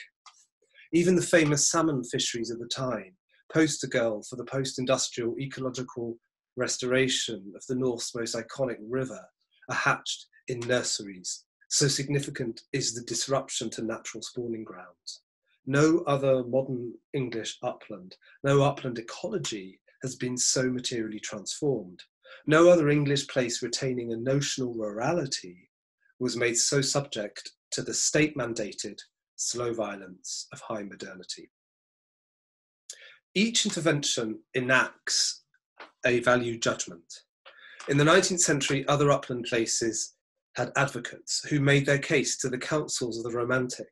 Even the famous salmon fisheries of the time, poster girl for the post-industrial ecological restoration of the North's most iconic river, are hatched in nurseries. So significant is the disruption to natural spawning grounds. No other modern English upland, no upland ecology has been so materially transformed. No other English place retaining a notional rurality was made so subject to the state-mandated slow violence of high modernity. Each intervention enacts a value judgment. In the 19th century, other upland places had advocates who made their case to the councils of the Romantic,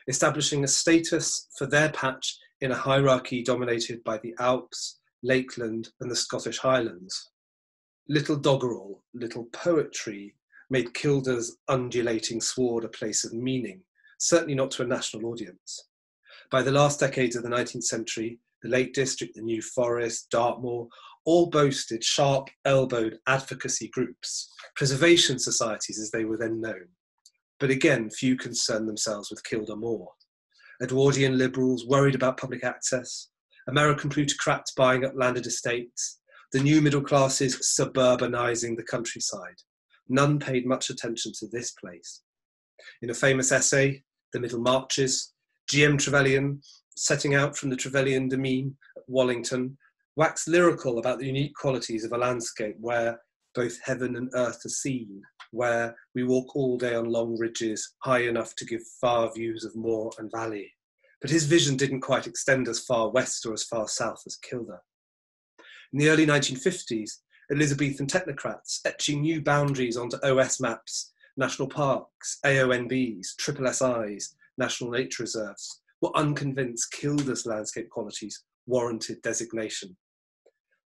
establishing a status for their patch in a hierarchy dominated by the Alps, Lakeland, and the Scottish Highlands. Little doggerel, little poetry made Kielder's undulating sward a place of meaning, certainly not to a national audience. By the last decades of the 19th century, the Lake District, the New Forest, Dartmoor, all boasted sharp-elbowed advocacy groups, preservation societies as they were then known. But again, few concerned themselves with Kielder Moor. Edwardian liberals worried about public access, American plutocrats buying up landed estates, the new middle classes suburbanizing the countryside. None paid much attention to this place. In a famous essay, The Middle Marches, G.M. Trevelyan, setting out from the Trevelyan Demesne at Wallington, waxed lyrical about the unique qualities of a landscape where both heaven and earth are seen, where we walk all day on long ridges high enough to give far views of moor and valley. But his vision didn't quite extend as far west or as far south as Kielder. In the early 1950s, Elizabethan technocrats etching new boundaries onto OS maps, national parks, AONBs, SSSIs, national nature reserves, were unconvinced Kielder's landscape qualities warranted designation.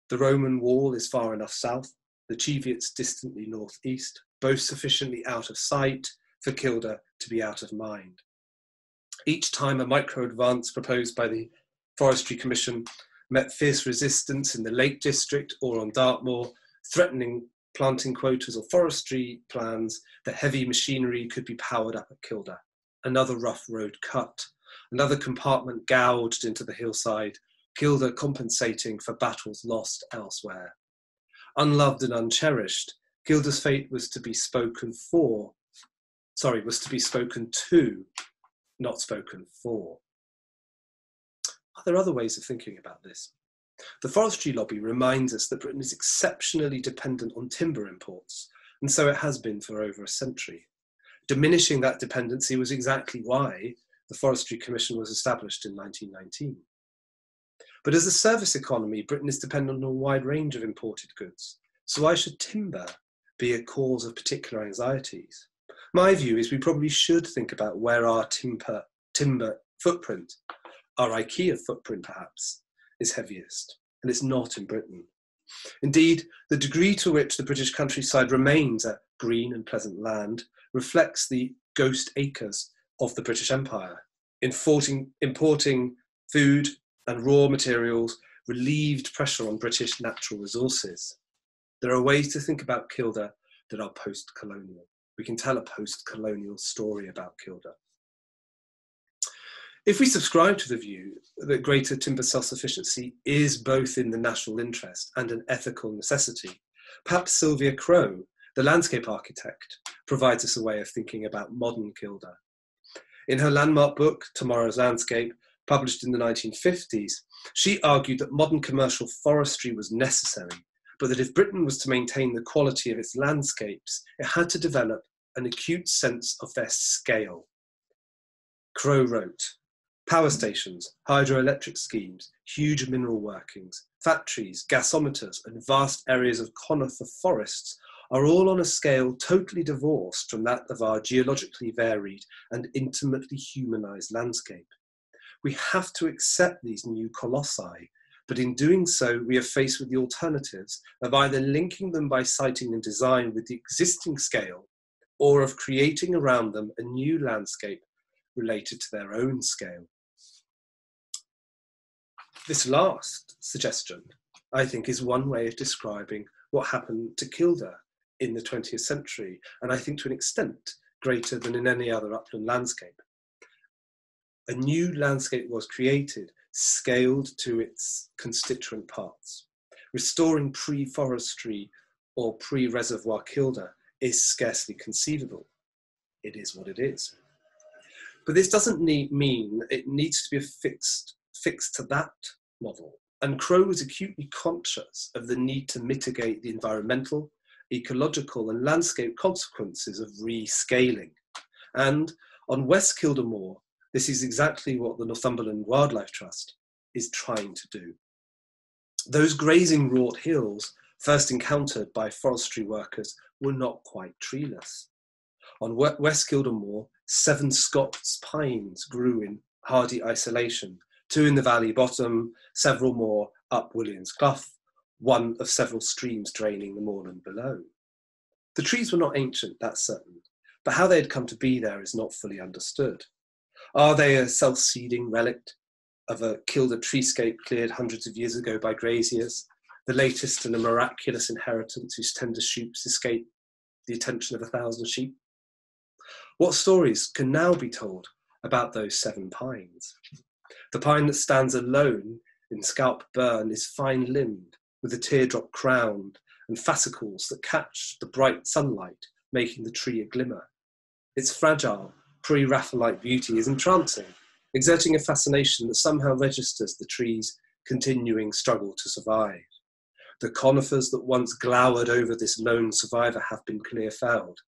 The Roman wall is far enough south, the Cheviots distantly northeast, both sufficiently out of sight for Kielder to be out of mind. Each time a micro-advance proposed by the Forestry Commission met fierce resistance in the Lake District or on Dartmoor, threatening planting quotas or forestry plans, that heavy machinery could be powered up at Kielder. Another rough road cut, another compartment gouged into the hillside, Kielder compensating for battles lost elsewhere. Unloved and uncherished, Kielder's fate was to be spoken to, not spoken for. Are there other ways of thinking about this? The forestry lobby reminds us that Britain is exceptionally dependent on timber imports, and so it has been for over a century. Diminishing that dependency was exactly why the Forestry Commission was established in 1919. But as a service economy, Britain is dependent on a wide range of imported goods. So why should timber be a cause of particular anxieties? My view is we probably should think about where our timber footprint, our IKEA footprint perhaps, is heaviest, and it's not in Britain. Indeed, the degree to which the British countryside remains a green and pleasant land reflects the ghost acres of the British Empire. Importing food and raw materials relieved pressure on British natural resources. There are ways to think about Kielder that are post-colonial. We can tell a post-colonial story about Kielder. If we subscribe to the view that greater timber self-sufficiency is both in the national interest and an ethical necessity, perhaps Sylvia Crowe, the landscape architect, provides us a way of thinking about modern Kielder. In her landmark book, Tomorrow's Landscape, published in the 1950s, she argued that modern commercial forestry was necessary, but that if Britain was to maintain the quality of its landscapes, it had to develop an acute sense of their scale. Crowe wrote, "Power stations, hydroelectric schemes, huge mineral workings, factories, gasometers, and vast areas of conifer forests are all on a scale totally divorced from that of our geologically varied and intimately humanized landscape. We have to accept these new colossi, but in doing so, we are faced with the alternatives of either linking them by siting and design with the existing scale, or of creating around them a new landscape related to their own scale." This last suggestion, I think, is one way of describing what happened to Kielder in the 20th century, and I think to an extent greater than in any other upland landscape. A new landscape was created, scaled to its constituent parts. Restoring pre-forestry or pre-reservoir Kielder is scarcely conceivable. It is what it is. But this doesn't mean it needs to be fixed to that model. And Crowe was acutely conscious of the need to mitigate the environmental, ecological, and landscape consequences of rescaling. And on West Kielder Moor, this is exactly what the Northumberland Wildlife Trust is trying to do. Those grazing wrought hills, first encountered by forestry workers, were not quite treeless. On West Kielder Moor, 7 Scots Pines grew in hardy isolation, 2 in the valley bottom, several more up Williams Clough, one of several streams draining the moorland below. The trees were not ancient, that's certain, but how they had come to be there is not fully understood. Are they a self-seeding relict of a Kielder treescape cleared hundreds of years ago by graziers, the latest in a miraculous inheritance whose tender shoots escape the attention of 1,000 sheep? What stories can now be told about those 7 pines? The pine that stands alone in scalp burn is fine-limbed, with a teardrop crown and fascicles that catch the bright sunlight, making the tree a glimmer. Its fragile, pre-Raphaelite beauty is entrancing, exerting a fascination that somehow registers the tree's continuing struggle to survive. The conifers that once glowered over this lone survivor have been clear-felled,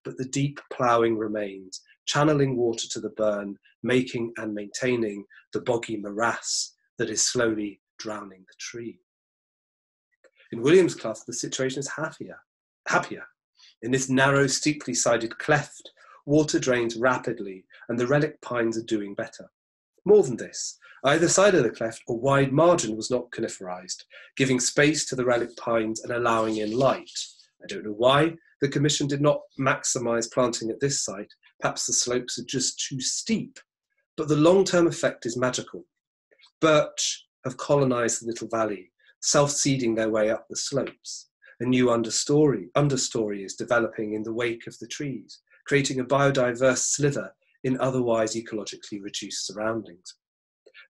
but the deep ploughing remains, channeling water to the burn, making and maintaining the boggy morass that is slowly drowning the tree. In Williams Clough, the situation is happier. In this narrow, steeply sided cleft, water drains rapidly and the relic pines are doing better. More than this, either side of the cleft, a wide margin was not coniferized, giving space to the relic pines and allowing in light. I don't know why the Commission did not maximize planting at this site. Perhaps the slopes are just too steep, but the long-term effect is magical. Birch have colonized the little valley, self-seeding their way up the slopes. A new understory is developing in the wake of the trees, creating a biodiverse slither in otherwise ecologically reduced surroundings.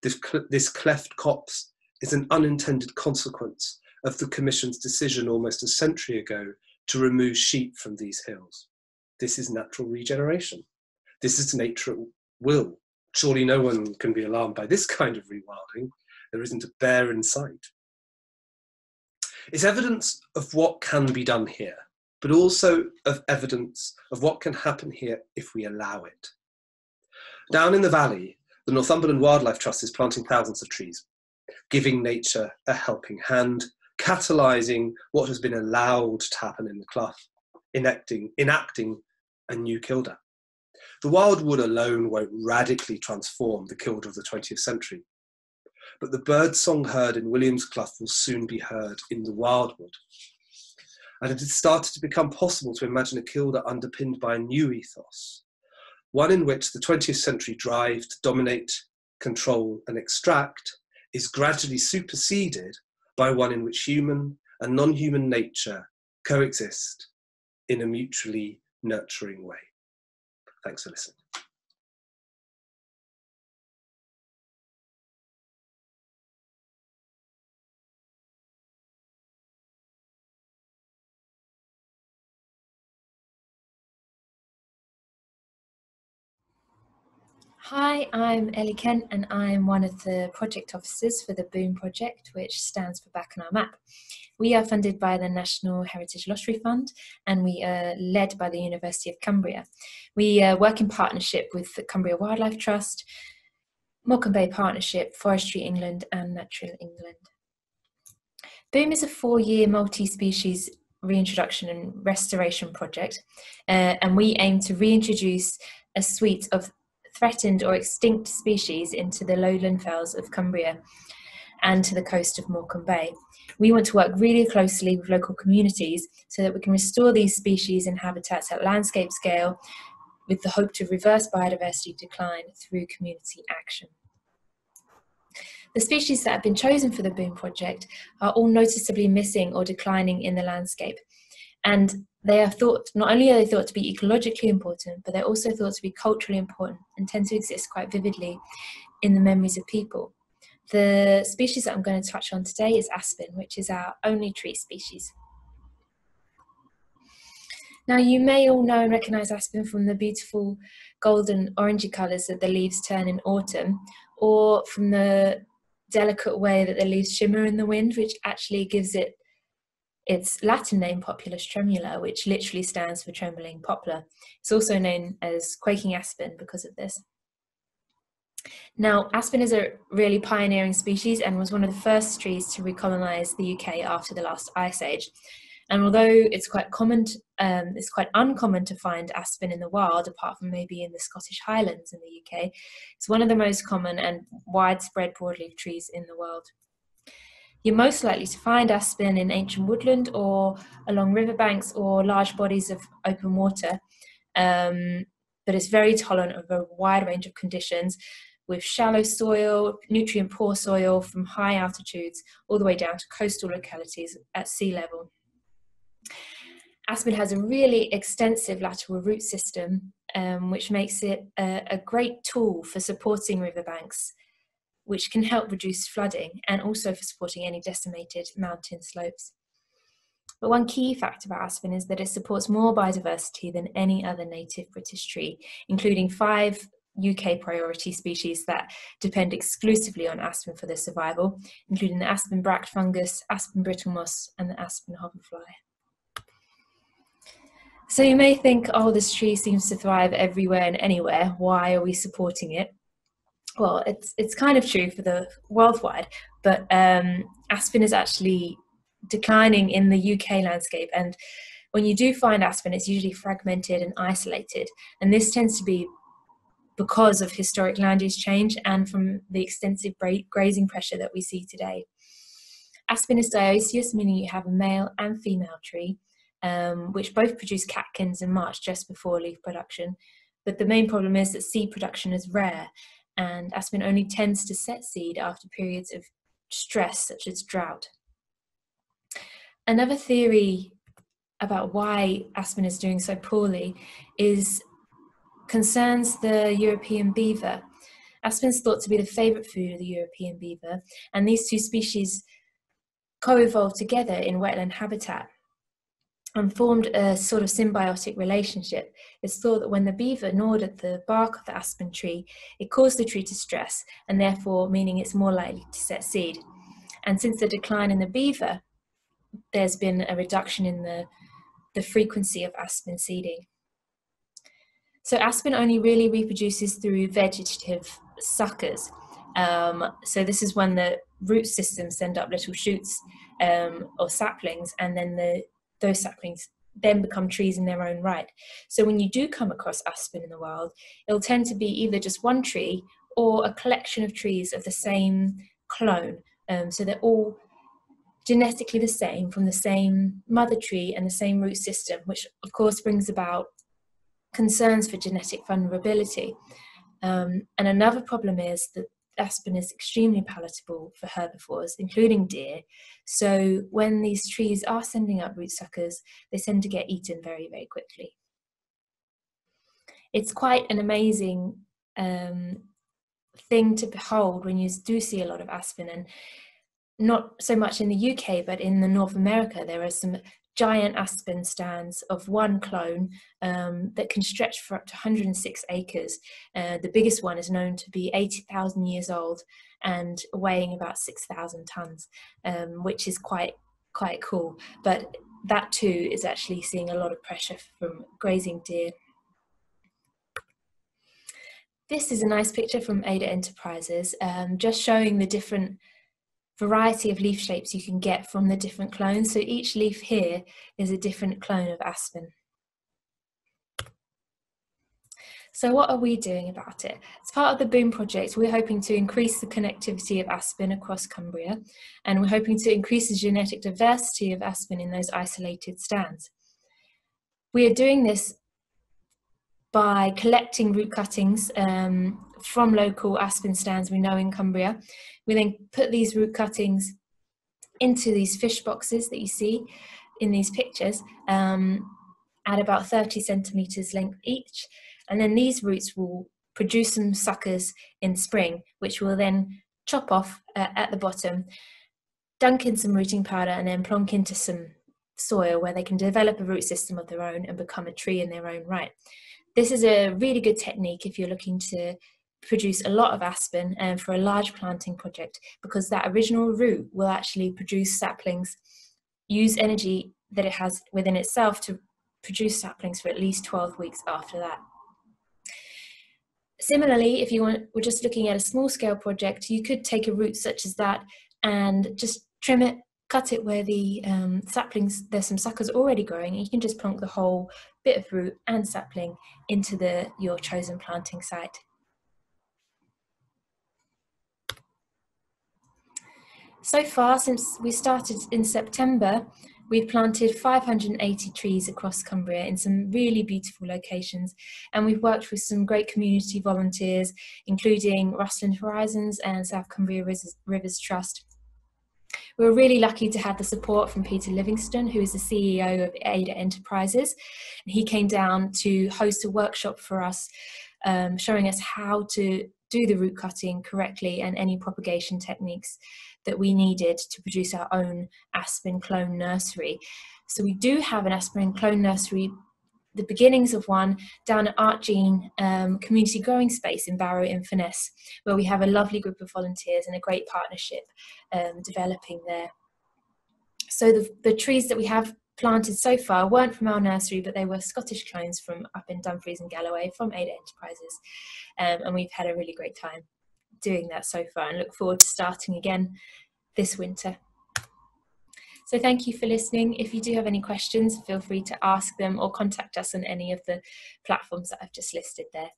This cleft copse is an unintended consequence of the Commission's decision almost a century ago to remove sheep from these hills. This is natural regeneration. This is nature at will. Surely no one can be alarmed by this kind of rewilding. There isn't a bear in sight. It's evidence of what can be done here, but also of evidence of what can happen here if we allow it. Down in the valley, the Northumberland Wildlife Trust is planting thousands of trees, giving nature a helping hand, catalysing what has been allowed to happen in the clough, enacting a new Kielder. The wildwood alone won't radically transform the Kielder of the 20th century, but the birdsong heard in Williams Clough will soon be heard in the wildwood. And it has started to become possible to imagine a Kielder underpinned by a new ethos, one in which the 20th century drive to dominate, control, and extract is gradually superseded by one in which human and non-human nature coexist in a mutually nurturing way. Thanks for listening. Hi, I'm Ellie Kent and I'm one of the project officers for the BOOM project, which stands for Back on Our Map. We are funded by the National Heritage Lottery Fund and we are led by the University of Cumbria. We work in partnership with the Cumbria Wildlife Trust, Morecambe Bay Partnership, Forestry England and Natural England. BOOM is a 4-year multi-species reintroduction and restoration project and we aim to reintroduce a suite of threatened or extinct species into the lowland fells of Cumbria and to the coast of Morecambe Bay. We want to work really closely with local communities so that we can restore these species and habitats at landscape scale with the hope to reverse biodiversity decline through community action. The species that have been chosen for the BOOM project are all noticeably missing or declining in the landscape. And they are thought, not only are they thought to be ecologically important, but they're also thought to be culturally important and tend to exist quite vividly in the memories of people. The species that I'm going to touch on today is aspen, which is our only tree species. Now you may all know and recognise aspen from the beautiful golden orangey colours that the leaves turn in autumn, or from the delicate way that the leaves shimmer in the wind, which actually gives it its Latin name Populus tremula, which literally stands for trembling poplar. It's also known as quaking aspen because of this. Now, aspen is a really pioneering species and was one of the first trees to recolonise the UK after the last ice age. And although it's quite uncommon to find aspen in the wild, apart from maybe in the Scottish Highlands in the UK, it's one of the most common and widespread broadleaf trees in the world. You're most likely to find aspen in ancient woodland or along riverbanks or large bodies of open water, but it's very tolerant of a wide range of conditions with shallow soil, nutrient poor soil from high altitudes all the way down to coastal localities at sea level. Aspen has a really extensive lateral root system, which makes it a great tool for supporting riverbanks which can help reduce flooding and also for supporting any decimated mountain slopes. But one key fact about aspen is that it supports more biodiversity than any other native British tree, including 5 UK priority species that depend exclusively on aspen for their survival, including the aspen bract fungus, aspen brittle moss, and the aspen hoverfly. So you may think, oh, this tree seems to thrive everywhere and anywhere, why are we supporting it? Well, it's kind of true for the worldwide, but aspen is actually declining in the UK landscape, and when you do find aspen, it's usually fragmented and isolated, and this tends to be because of historic land use change and from the extensive grazing pressure that we see today. Aspen is dioecious, meaning you have a male and female tree, which both produce catkins in March just before leaf production, but the main problem is that seed production is rare, and aspen only tends to set seed after periods of stress such as drought. Another theory about why aspen is doing so poorly concerns the European beaver. Aspen is thought to be the favourite food of the European beaver, and these two species co-evolved together in wetland habitat and formed a sort of symbiotic relationship. It's thought that when the beaver gnawed at the bark of the aspen tree, it caused the tree to stress, and therefore meaning it's more likely to set seed. And since the decline in the beaver, there's been a reduction in the frequency of aspen seeding. So aspen only really reproduces through vegetative suckers. So this is when the root systems send up little shoots or saplings, and then those saplings then become trees in their own right. So when you do come across aspen in the wild, it'll tend to be either just one tree or a collection of trees of the same clone. So they're all genetically the same, from the same mother tree and the same root system, which of course brings about concerns for genetic vulnerability. And another problem is that aspen is extremely palatable for herbivores, including deer. So when these trees are sending up root suckers, they tend to get eaten very, very quickly. It's quite an amazing thing to behold when you do see a lot of aspen, and not so much in the UK, but in North America, there are some giant aspen stands of one clone that can stretch for up to 106 acres. The biggest one is known to be 80,000 years old and weighing about 6,000 tons, which is quite cool. But that too is actually seeing a lot of pressure from grazing deer. This is a nice picture from Ada Enterprises, just showing the different variety of leaf shapes you can get from the different clones. So each leaf here is a different clone of aspen. So what are we doing about it? As part of the Boom project, we're hoping to increase the connectivity of aspen across Cumbria, and we're hoping to increase the genetic diversity of aspen in those isolated stands. We are doing this by collecting root cuttings from local aspen stands we know in Cumbria. We then put these root cuttings into these fish boxes that you see in these pictures at about 30 centimetres length each. And then these roots will produce some suckers in spring, which we'll then chop off at the bottom, dunk in some rooting powder, and then plonk into some soil where they can develop a root system of their own and become a tree in their own right. This is a really good technique if you're looking to produce a lot of aspen for a large planting project, because that original root will actually produce saplings, use energy that it has within itself to produce saplings for at least 12 weeks after that. Similarly, if we're just looking at a small scale project, you could take a root such as that and just trim it, cut it where the saplings, there's some suckers already growing, and you can just plonk the whole bit of root and sapling into your chosen planting site. So far, since we started in September, we've planted 580 trees across Cumbria in some really beautiful locations, and we've worked with some great community volunteers, including Rustland Horizons and South Cumbria Rivers Trust. We were really lucky to have the support from Peter Livingston, who is the CEO of Ada Enterprises. He came down to host a workshop for us, showing us how to do the root cutting correctly and any propagation techniques that we needed to produce our own aspen clone nursery. So we do have an aspen clone nursery, the beginnings of one, down at Artgene Community Growing Space in Barrow-in-Furness, where we have a lovely group of volunteers and a great partnership developing there. So the trees that we have planted so far weren't from our nursery, but they were Scottish clones from up in Dumfries and Galloway from Ada Enterprises. And we've had a really great time doing that so far and look forward to starting again this winter. So thank you for listening. If you do have any questions, feel free to ask them or contact us on any of the platforms that I've just listed there.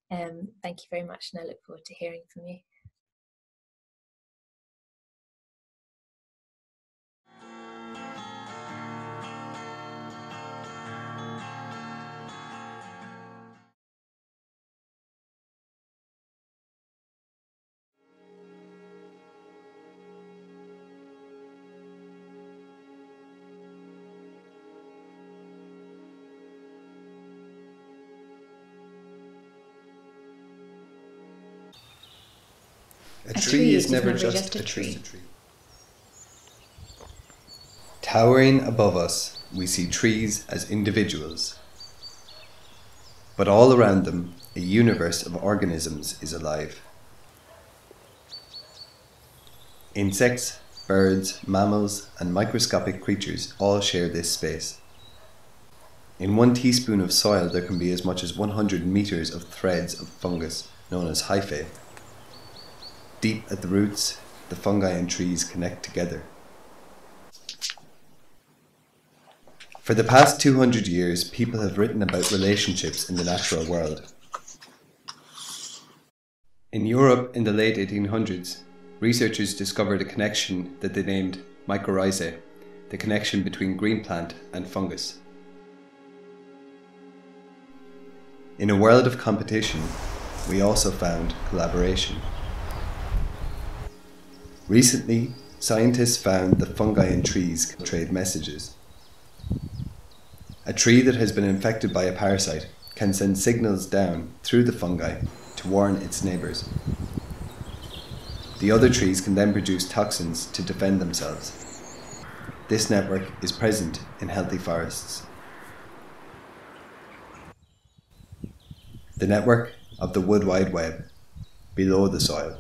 Thank you very much, and I look forward to hearing from you. A tree is never just a tree. Towering above us, we see trees as individuals. But all around them, a universe of organisms is alive. Insects, birds, mammals, and microscopic creatures all share this space. In 1 teaspoon of soil, there can be as much as 100 meters of threads of fungus, known as hyphae. Deep at the roots, the fungi and trees connect together. For the past 200 years, people have written about relationships in the natural world. In Europe, in the late 1800s, researchers discovered a connection that they named mycorrhizae, the connection between green plant and fungus. In a world of competition, we also found collaboration. Recently, scientists found that fungi and trees can trade messages. A tree that has been infected by a parasite can send signals down through the fungi to warn its neighbours. The other trees can then produce toxins to defend themselves. This network is present in healthy forests. The network of the Wood Wide Web, below the soil.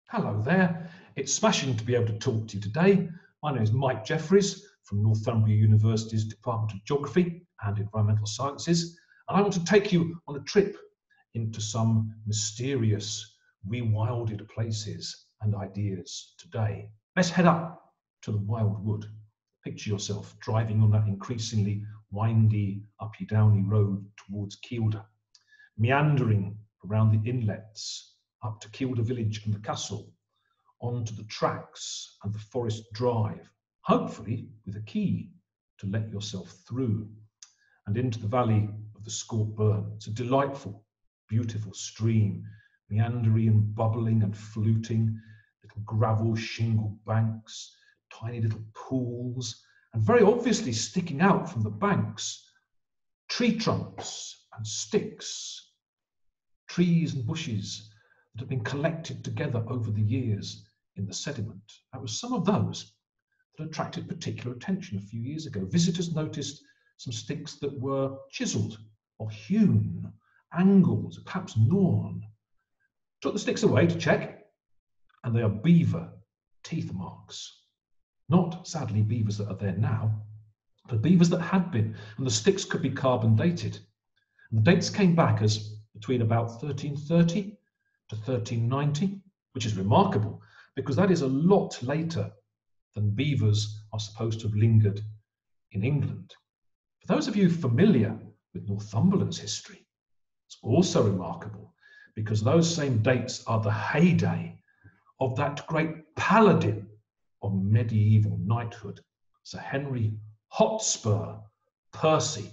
Hello there, it's smashing to be able to talk to you today. My name is Mike Jeffries from Northumbria University's Department of Geography and Environmental Sciences, and I want to take you on a trip into some mysterious, rewilded places and ideas today. Let's head up to the Wildwood. Picture yourself driving on that increasingly windy, uppy-downy road towards Kielder, meandering around the inlets, up to Kielder village and the castle, onto the tracks and the forest drive, hopefully with a key to let yourself through, and into the valley of the Scots Pine. It's a delightful, beautiful stream, meandering and bubbling and fluting, little gravel shingle banks, tiny little pools, and very obviously sticking out from the banks, tree trunks and sticks, trees and bushes that have been collected together over the years in the sediment. That was some of those that attracted particular attention a few years ago. Visitors noticed some sticks that were chiselled or hewn, angled, perhaps gnawn. Took the sticks away to check, and they are beaver teeth marks. Not, sadly, beavers that are there now, but beavers that had been, and the sticks could be carbon dated. And the dates came back as between about 1330 to 1390, which is remarkable because that is a lot later than beavers are supposed to have lingered in England. For those of you familiar with Northumberland's history, it's also remarkable because those same dates are the heyday of that great paladin of medieval knighthood, Sir Henry Hotspur Percy,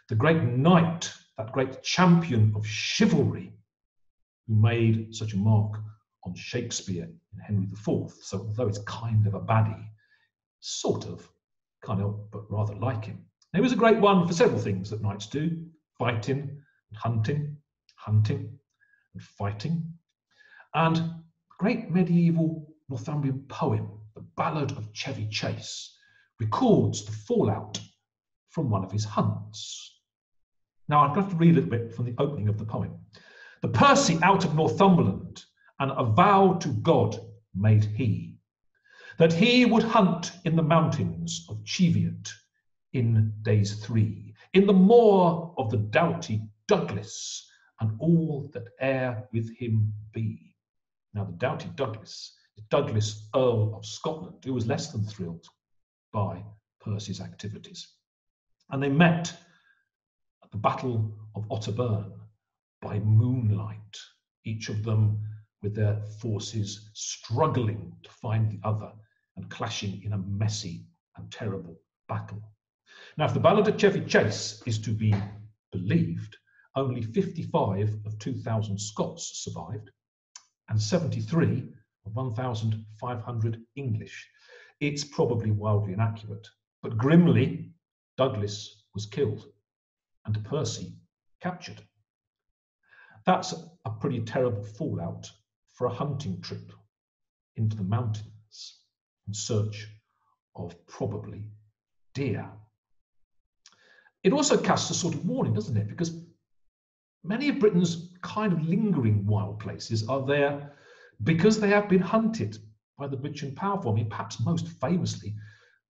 the great knight, that great champion of chivalry, who made such a mark on Shakespeare in Henry IV. So although it's kind of a baddie, sort of, kind of, but rather like him. Now, he was a great one for several things that knights do: fighting, and hunting, hunting, and fighting. And the great medieval Northumbrian poem, the Ballad of Chevy Chase, records the fallout from one of his hunts. Now, I'm going to read a little bit from the opening of the poem. The Percy out of Northumberland, and a vow to God made he, that he would hunt in the mountains of Cheviot in days 3, in the moor of the doughty Douglas, and all that e'er with him be. Now, the doughty Douglas is Douglas, Earl of Scotland, who was less than thrilled by Percy's activities. And they met at the Battle of Otterburn by moonlight, each of them with their forces struggling to find the other and clashing in a messy and terrible battle. Now, if the Ballad of Chevy Chase is to be believed, only 55 of 2,000 Scots survived, and 73 of 1,500 English. It's probably wildly inaccurate, but grimly, Douglas was killed and Percy captured. That's a pretty terrible fallout for a hunting trip into the mountains in search of probably deer. It also casts a sort of warning, doesn't it? Because many of Britain's kind of lingering wild places are there because they have been hunted by the rich and powerful. I mean, perhaps most famously,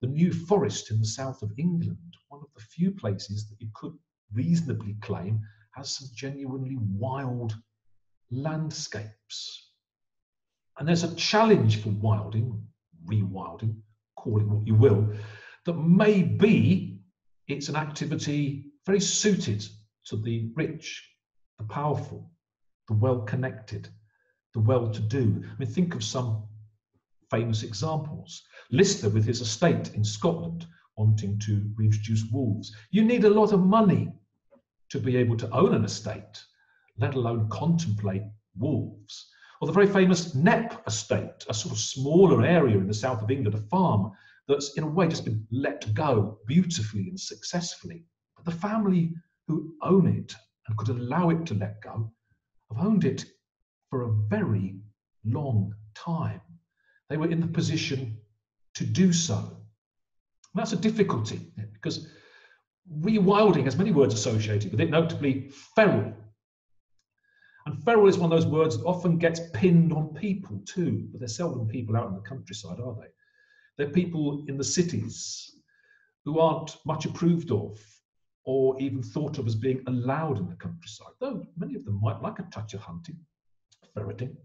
the New Forest in the south of England, one of the few places that you could reasonably claim has some genuinely wild landscapes. And there's a challenge for wilding, rewilding, call it what you will, that maybe it's an activity very suited to the rich, the powerful, the well-connected, the well-to-do. I mean, think of some famous examples. Lister with his estate in Scotland wanting to reintroduce wolves. You need a lot of money to be able to own an estate, let alone contemplate wolves. Or the very famous Knepp estate, a sort of smaller area in the south of England, a farm that's in a way just been let go beautifully and successfully. But the family who own it and could allow it to let go have owned it for a very long time. They were in the position to do so. And that's a difficulty because rewilding has many words associated with it, notably feral. And feral is one of those words that often gets pinned on people too, but they're seldom people out in the countryside, are they? They're people in the cities who aren't much approved of or even thought of as being allowed in the countryside, though many of them might like a touch of hunting, ferreting,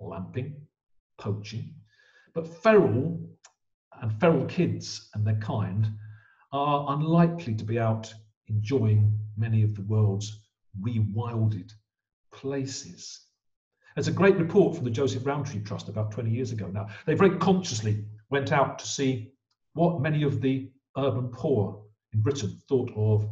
lamping, poaching. But feral and feral kids and their kind are unlikely to be out enjoying many of the world's rewilded places. There's a great report from the Joseph Rowntree Trust about 20 years ago now. They very consciously went out to see what many of the urban poor in Britain thought of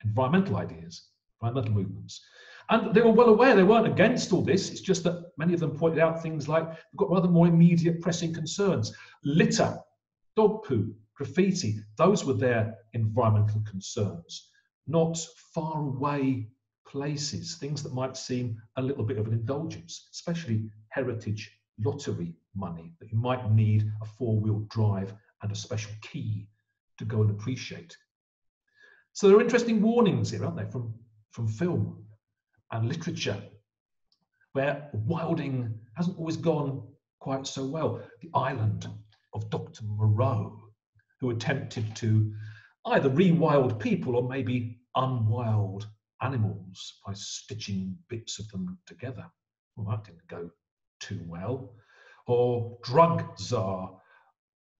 environmental ideas, environmental movements. And they were well aware they weren't against all this. It's just that many of them pointed out things like they've got rather more immediate pressing concerns. Litter, dog poo, graffiti, those were their environmental concerns, not far away places, things that might seem a little bit of an indulgence, especially heritage lottery money that you might need a four-wheel drive and a special key to go and appreciate. So there are interesting warnings here, aren't there, from film and literature, where wilding hasn't always gone quite so well. The Island of Dr. Moreau, who attempted to either rewild people or maybe unwild animals by stitching bits of them together. Well, that didn't go too well. Or drug czar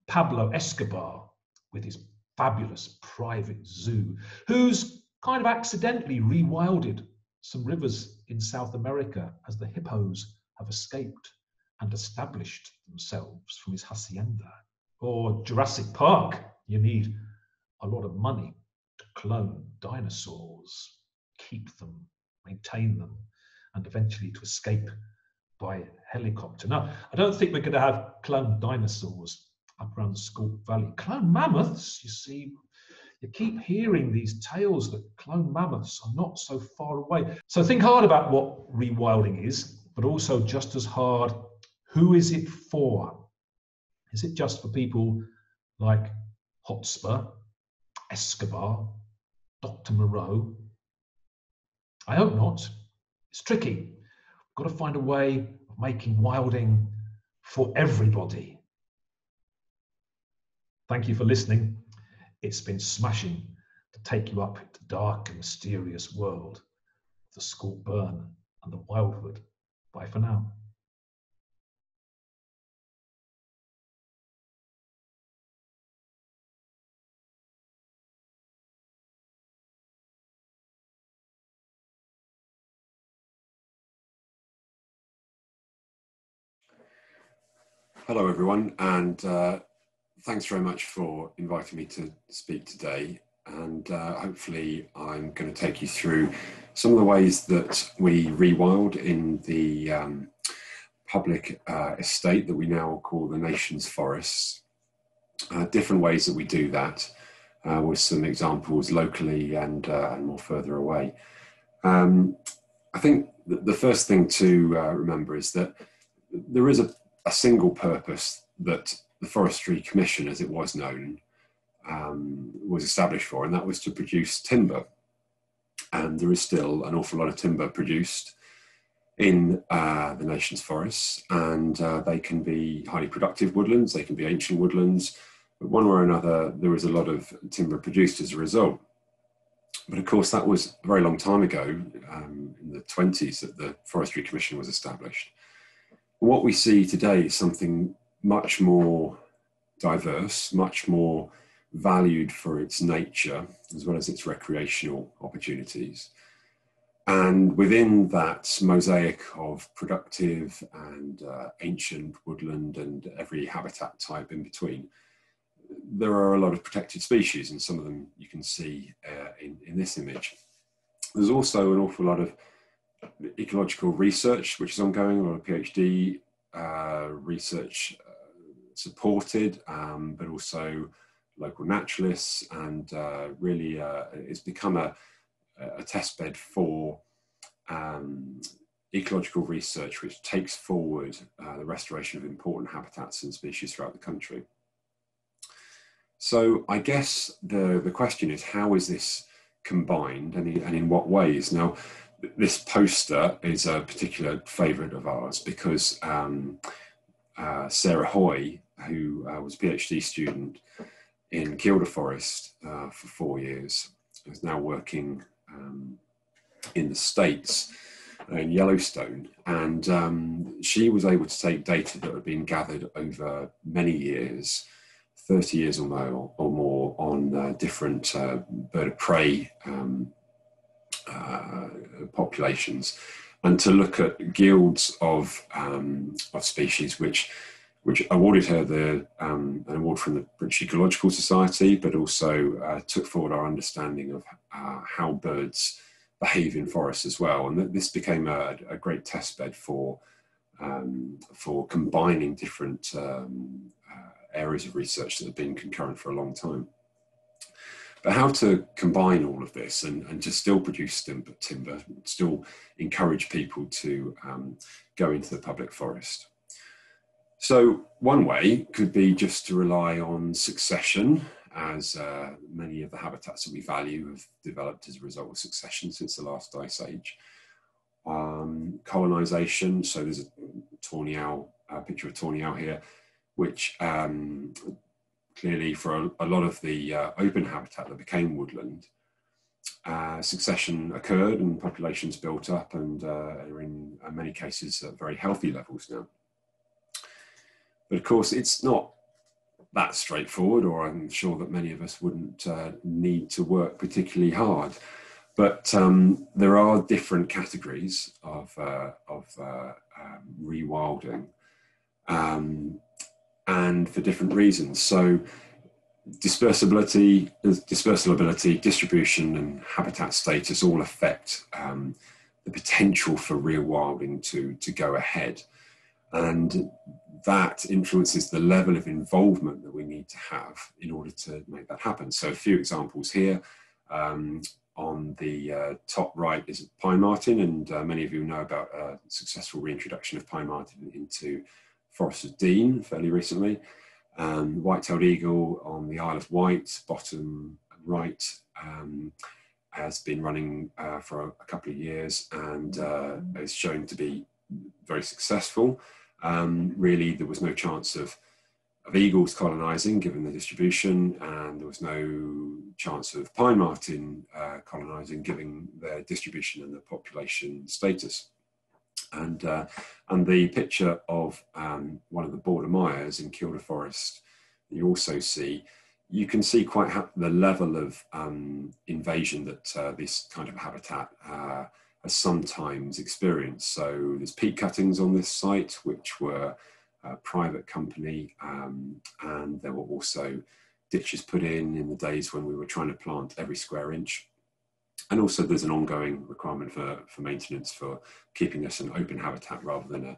Pablo Escobar with his fabulous private zoo, who's kind of accidentally rewilded some rivers in South America as the hippos have escaped and established themselves from his hacienda. Or Jurassic Park, you need a lot of money to clone dinosaurs, keep them, maintain them, and eventually to escape by helicopter. Now, I don't think we're going to have cloned dinosaurs up around the Scots Valley. Cloned mammoths, you see, you keep hearing these tales that cloned mammoths are not so far away. So think hard about what rewilding is, but also just as hard, who is it for? Is it just for people like Hotspur, Escobar, Dr. Moreau? I hope not. It's tricky. We've got to find a way of making wilding for everybody. Thank you for listening. It's been smashing to take you up into the dark and mysterious world of the Scots Pine and the Wildwood. Bye for now. Hello everyone, and thanks very much for inviting me to speak today. And hopefully I'm going to take you through some of the ways that we rewild in the public estate that we now call the nation's forests. Different ways that we do that, with some examples locally and more further away. I think the first thing to remember is that there is a single purpose that the Forestry Commission, as it was known, was established for, and that was to produce timber. And there is still an awful lot of timber produced in the nation's forests, and they can be highly productive woodlands, they can be ancient woodlands, but one way or another there is a lot of timber produced as a result. But of course that was a very long time ago, in the 20s, that the Forestry Commission was established. What we see today is something much more diverse, much more valued for its nature, as well as its recreational opportunities. And within that mosaic of productive and ancient woodland and every habitat type in between, there are a lot of protected species, and some of them you can see in this image. There's also an awful lot of ecological research which is ongoing, a lot of PhD research supported, but also local naturalists, and really it's become a testbed for ecological research which takes forward the restoration of important habitats and species throughout the country. So I guess the question is, how is this combined, and in what ways? Now, this poster is a particular favourite of ours because Sarah Hoy, who was a PhD student in Kielder Forest for 4 years, is now working in the States in Yellowstone, and she was able to take data that had been gathered over many years, 30 years or more, on different bird of prey populations, and to look at guilds of species which awarded her an award from the British Ecological Society, but also took forward our understanding of how birds behave in forests as well. And this became a great testbed for combining different areas of research that have been concurrent for a long time. But how to combine all of this and to still produce timber, still encourage people to go into the public forest. So one way could be just to rely on succession, as many of the habitats that we value have developed as a result of succession since the last ice age. Colonisation, so there's a tawny owl, a picture of tawny owl here, which clearly for a lot of the open habitat that became woodland, succession occurred and populations built up, and are in many cases at very healthy levels now. But of course, it's not that straightforward, or I'm sure that many of us wouldn't need to work particularly hard. But there are different categories of rewilding, and for different reasons. So dispersibility, distribution, and habitat status all affect the potential for rewilding to go ahead. And that influences the level of involvement that we need to have in order to make that happen. So a few examples here. On the top right is pine marten, and many of you know about a successful reintroduction of pine marten into Forest of Dean fairly recently. White-tailed eagle on the Isle of Wight, bottom right, has been running for a couple of years and is shown to be very successful. Really, there was no chance of eagles colonising given the distribution, and there was no chance of pine marten colonising given their distribution and the population status. And the picture of one of the border mires in Kielder Forest that you also see, you can see quite the level of invasion that this kind of habitat has sometimes experienced. So there's peat cuttings on this site, which were private company, and there were also ditches put in the days when we were trying to plant every square inch. And also there's an ongoing requirement for maintenance for keeping this an open habitat rather than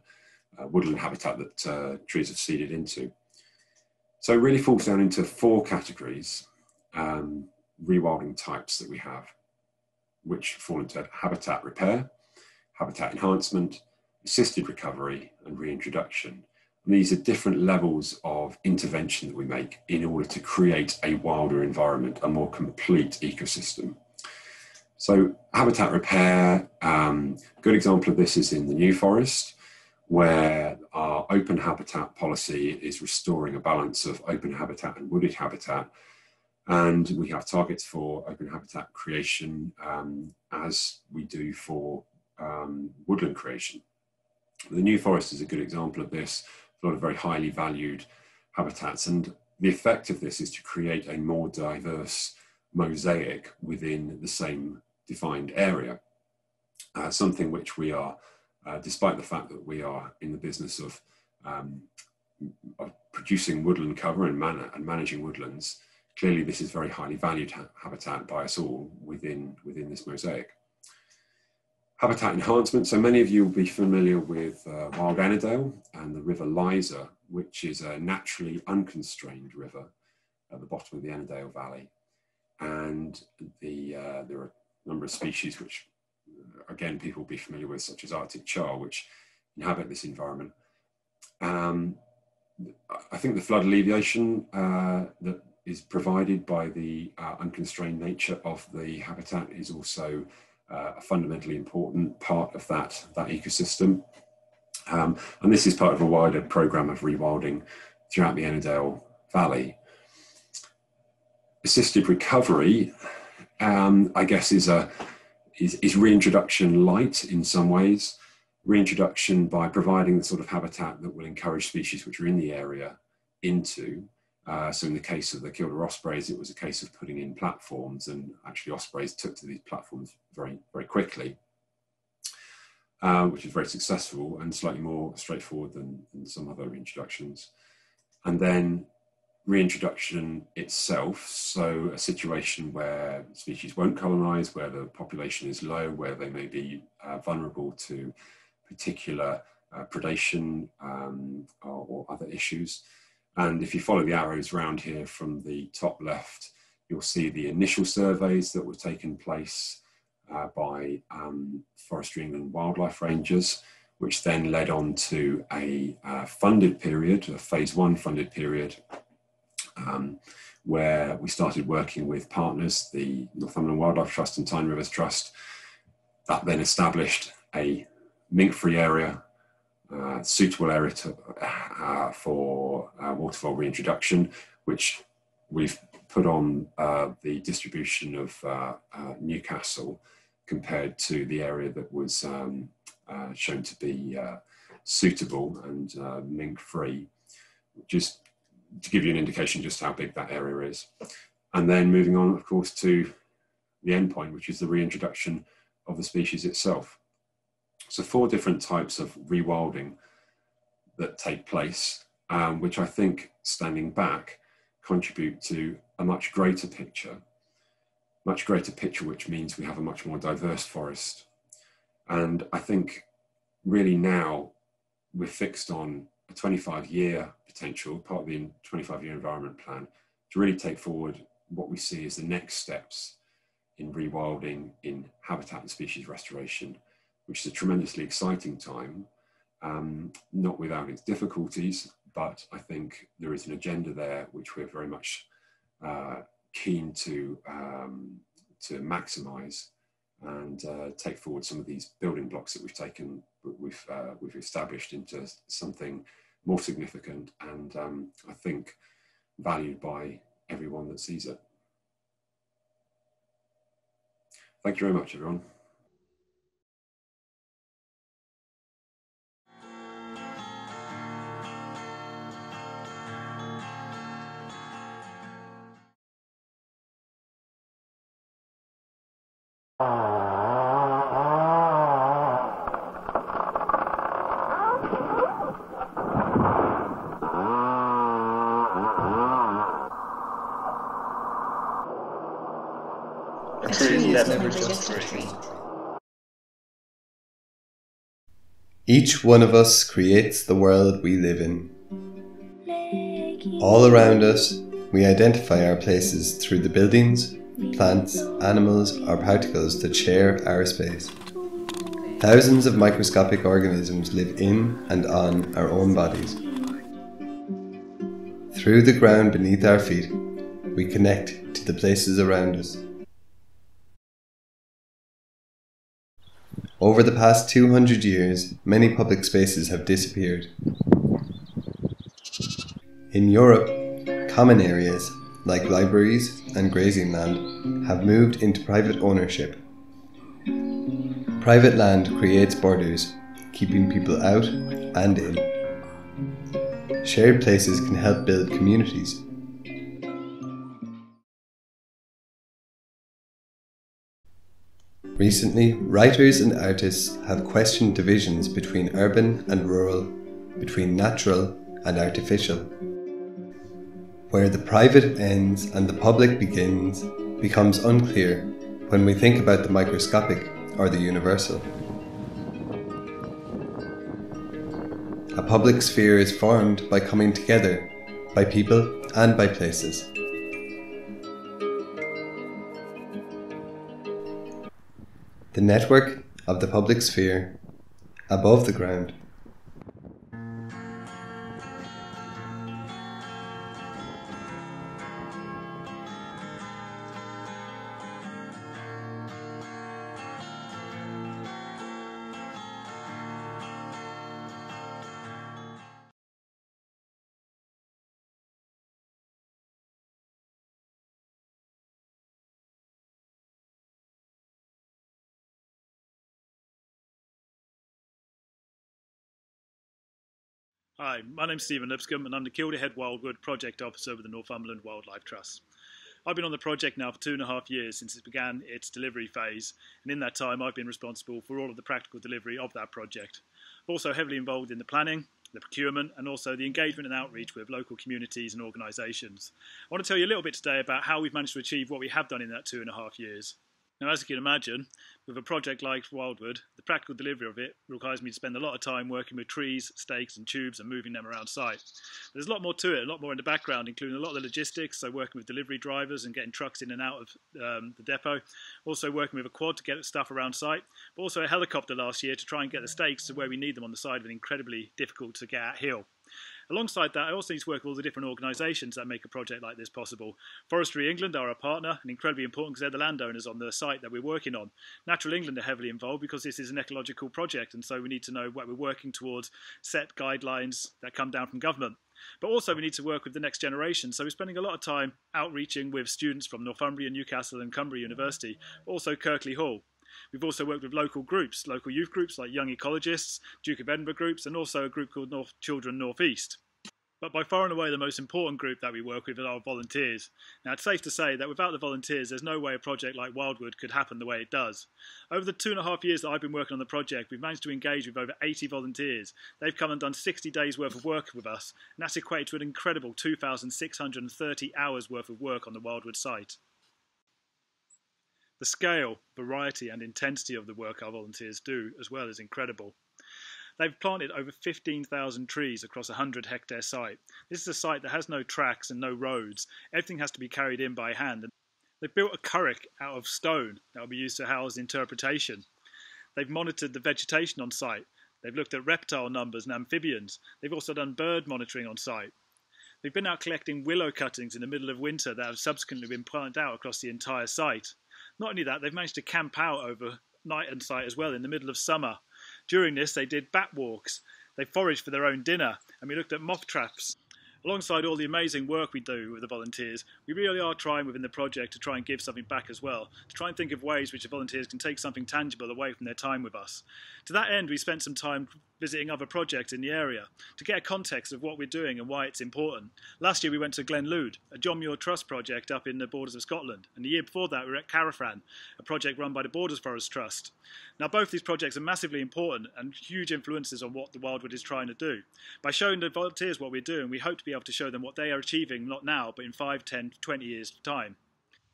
a woodland habitat that trees have seeded into. So it really falls down into four categories, rewilding types that we have, which fall into habitat repair, habitat enhancement, assisted recovery, and reintroduction. And these are different levels of intervention that we make in order to create a wilder environment, a more complete ecosystem. So habitat repair, good example of this is in the New Forest, where our open habitat policy is restoring a balance of open habitat and wooded habitat. And we have targets for open habitat creation as we do for woodland creation. The New Forest is a good example of this. A lot of very highly valued habitats, and the effect of this is to create a more diverse mosaic within the same defined area. Something which we are, despite the fact that we are in the business of producing woodland cover and managing woodlands, clearly this is very highly valued habitat by us all within this mosaic. Habitat enhancement, so many of you will be familiar with Wild Annandale and the River Liza, which is a naturally unconstrained river at the bottom of the Annandale Valley. And there are a number of species which, again, people will be familiar with, such as Arctic char, which inhabit this environment. I think the flood alleviation that is provided by the unconstrained nature of the habitat is also a fundamentally important part of that ecosystem. And this is part of a wider programme of rewilding throughout the Annandale Valley. Assisted recovery, I guess, is reintroduction light in some ways. Reintroduction by providing the sort of habitat that will encourage species which are in the area into. So in the case of the Kielder ospreys, it was a case of putting in platforms, and actually ospreys took to these platforms very, very quickly, which is very successful and slightly more straightforward than some other reintroductions. And then reintroduction itself, so a situation where species won't colonise, where the population is low, where they may be vulnerable to particular predation or other issues. And if you follow the arrows around here from the top left, you'll see the initial surveys that were taken place by Forestry England wildlife rangers, which then led on to a funded period, a phase 1 funded period, where we started working with partners, the Northumberland Wildlife Trust and Tyne Rivers Trust. That then established a mink-free area, suitable area for waterfowl reintroduction, which we've put on the distribution of Newcastle compared to the area that was shown to be suitable and mink-free, just to give you an indication just how big that area is. And then moving on, of course, to the end point, which is the reintroduction of the species itself. So 4 different types of rewilding. that take place, which I think, standing back, contribute to a much greater picture, which means we have a much more diverse forest. And I think really now we're fixed on a 25-year potential, part of the 25-year environment plan, to really take forward what we see as the next steps in rewilding, in habitat and species restoration, which is a tremendously exciting time, not without its difficulties, but I think there is an agenda there which we're very much keen to maximise and take forward some of these building blocks that we've established into something more significant and I think valued by everyone that sees it. Thank you very much, everyone. Each one of us creates the world we live in. All around us, we identify our places through the buildings, plants, animals, or particles that share our space. Thousands of microscopic organisms live in and on our own bodies. Through the ground beneath our feet, we connect to the places around us. Over the past 200 years, many public spaces have disappeared. In Europe, common areas, like libraries and grazing land, have moved into private ownership. Private land creates borders, keeping people out and in. Shared places can help build communities. Recently, writers and artists have questioned divisions between urban and rural, between natural and artificial. Where the private ends and the public begins becomes unclear when we think about the microscopic or the universal. A public sphere is formed by coming together, by people and by places. The network of the public sphere, above the ground. Hi, my name's Stephen Lipscombe and I'm the Kielderhead Wildwood Project Officer with the Northumberland Wildlife Trust. I've been on the project now for 2.5 years since it began its delivery phase, and in that time I've been responsible for all of the practical delivery of that project. I'm also heavily involved in the planning, the procurement and also the engagement and outreach with local communities and organisations. I want to tell you a little bit today about how we've managed to achieve what we have done in that 2.5 years. Now, as you can imagine, with a project like Wildwood, the practical delivery of it requires me to spend a lot of time working with trees, stakes and tubes and moving them around site. There's a lot more to it, a lot more in the background, including a lot of the logistics, so working with delivery drivers and getting trucks in and out of the depot, also working with a quad to get stuff around site, but also a helicopter last year to try and get the stakes to where we need them on the side of an incredibly difficult to get at hill. Alongside that, I also need to work with all the different organisations that make a project like this possible. Forestry England are our partner and incredibly important because they're the landowners on the site that we're working on. Natural England are heavily involved because this is an ecological project and so we need to know what we're working towards, set guidelines that come down from government. But also we need to work with the next generation, so we're spending a lot of time outreaching with students from Northumberland, Newcastle and Cumbria University, but also Kirkley Hall. We've also worked with local groups, local youth groups like Young Ecologists, Duke of Edinburgh groups, and also a group called Children North East. But by far and away the most important group that we work with are our volunteers. Now it's safe to say that without the volunteers there's no way a project like Wildwood could happen the way it does. Over the 2.5 years that I've been working on the project, we've managed to engage with over 80 volunteers. They've come and done 60 days worth of work with us, and that's equated to an incredible 2,630 hours worth of work on the Wildwood site. The scale, variety and intensity of the work our volunteers do as well is incredible. They've planted over 15,000 trees across a 100-hectare site. This is a site that has no tracks and no roads. Everything has to be carried in by hand. They've built a curric out of stone that will be used to house interpretation. They've monitored the vegetation on site. They've looked at reptile numbers and amphibians. They've also done bird monitoring on site. They've been out collecting willow cuttings in the middle of winter that have subsequently been planted out across the entire site. Not only that, they've managed to camp out overnight on site as well in the middle of summer. During this, they did bat walks, they foraged for their own dinner, and we looked at moth traps. Alongside all the amazing work we do with the volunteers, we really are trying within the project to try and give something back as well, to try and think of ways which the volunteers can take something tangible away from their time with us. To that end, we spent some time visiting other projects in the area to get a context of what we're doing and why it's important. Last year we went to Glenlude, a John Muir Trust project up in the borders of Scotland, and the year before that we were at Carafran, a project run by the Borders Forest Trust. Now both these projects are massively important and huge influences on what the Wildwood is trying to do. By showing the volunteers what we're doing, we hope to be able to show them what they are achieving, not now, but in 5, 10, 20 years' time.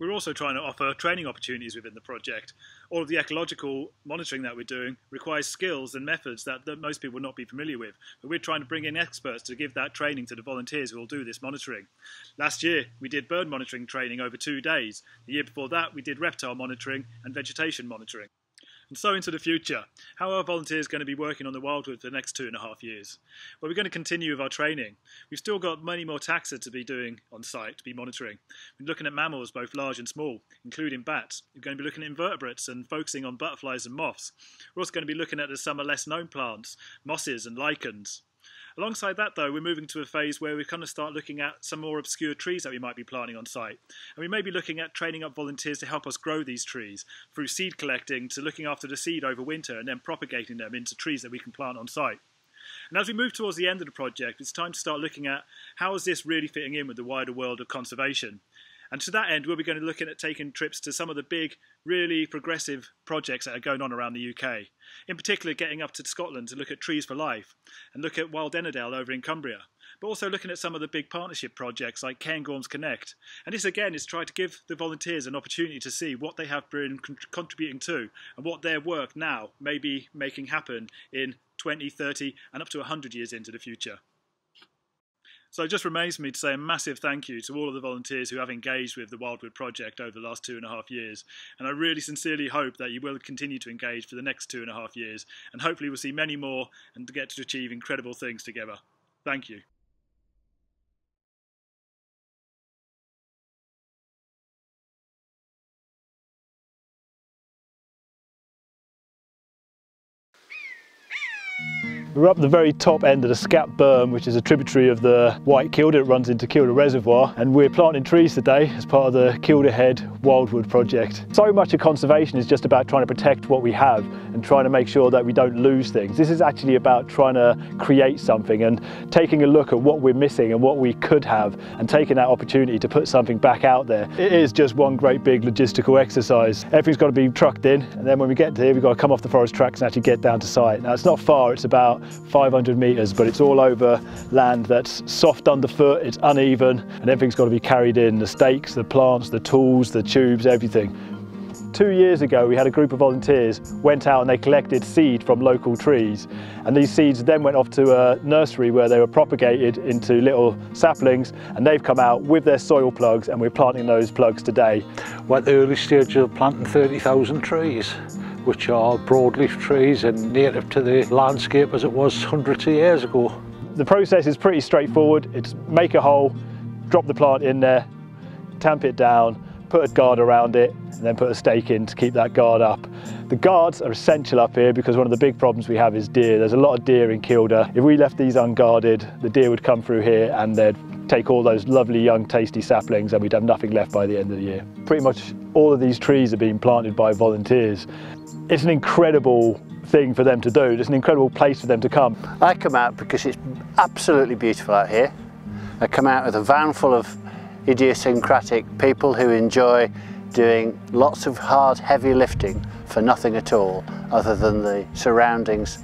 We're also trying to offer training opportunities within the project. All of the ecological monitoring that we're doing requires skills and methods that most people will not be familiar with, but we're trying to bring in experts to give that training to the volunteers who will do this monitoring. Last year we did bird monitoring training over 2 days. The year before that we did reptile monitoring and vegetation monitoring. And so into the future. How are volunteers going to be working on the Wildwood for the next 2.5 years? Well, we're going to continue with our training. We've still got many more taxa to be doing on site, to be monitoring. We're looking at mammals, both large and small, including bats. We're going to be looking at invertebrates and focusing on butterflies and moths. We're also going to be looking at some of less known plants, mosses and lichens. Alongside that though, we're moving to a phase where we kind of start looking at some more obscure trees that we might be planting on site. And we may be looking at training up volunteers to help us grow these trees, through seed collecting to looking after the seed over winter and then propagating them into trees that we can plant on site. And as we move towards the end of the project, it's time to start looking at how is this really fitting in with the wider world of conservation. And to that end, we'll be going to look at taking trips to some of the big, really progressive projects that are going on around the UK. In particular, getting up to Scotland to look at Trees for Life and look at Wild Ennerdale over in Cumbria. But also looking at some of the big partnership projects like Cairngorms Connect. And this again is trying to give the volunteers an opportunity to see what they have been contributing to and what their work now may be making happen in 20, 30 and up to 100 years into the future. So it just remains for me to say a massive thank you to all of the volunteers who have engaged with the Wildwood project over the last 2.5 years. And I really sincerely hope that you will continue to engage for the next 2.5 years. And hopefully we'll see many more and get to achieve incredible things together. Thank you. We're up the very top end of the Scots Berm, which is a tributary of the White Kielder. It runs into Kielder Reservoir, and we're planting trees today as part of the Kielderhead Wildwood project. So much of conservation is just about trying to protect what we have and trying to make sure that we don't lose things. This is actually about trying to create something and taking a look at what we're missing and what we could have and taking that opportunity to put something back out there. It is just one great big logistical exercise. Everything's got to be trucked in, and then when we get to here we've got to come off the forest tracks and actually get down to site. Now it's not far, it's about 500 metres, but it's all over land that's soft underfoot, it's uneven, and everything's got to be carried in. The stakes, the plants, the tools, the tubes, everything. 2 years ago we had a group of volunteers went out and they collected seed from local trees, and these seeds then went off to a nursery where they were propagated into little saplings, and they've come out with their soil plugs and we're planting those plugs today. We're at the early stage of planting 30,000 trees, which are broadleaf trees and native to the landscape as it was hundreds of years ago. The process is pretty straightforward. It's make a hole, drop the plant in there, tamp it down, put a guard around it, and then put a stake in to keep that guard up. The guards are essential up here because one of the big problems we have is deer. There's a lot of deer in Kielder. If we left these unguarded, the deer would come through here and they'd take all those lovely young tasty saplings and we'd have nothing left by the end of the year. Pretty much all of these trees are being planted by volunteers. It's an incredible thing for them to do. It's an incredible place for them to come. I come out because it's absolutely beautiful out here. I come out with a van full of idiosyncratic people who enjoy doing lots of hard, heavy lifting for nothing at all other than the surroundings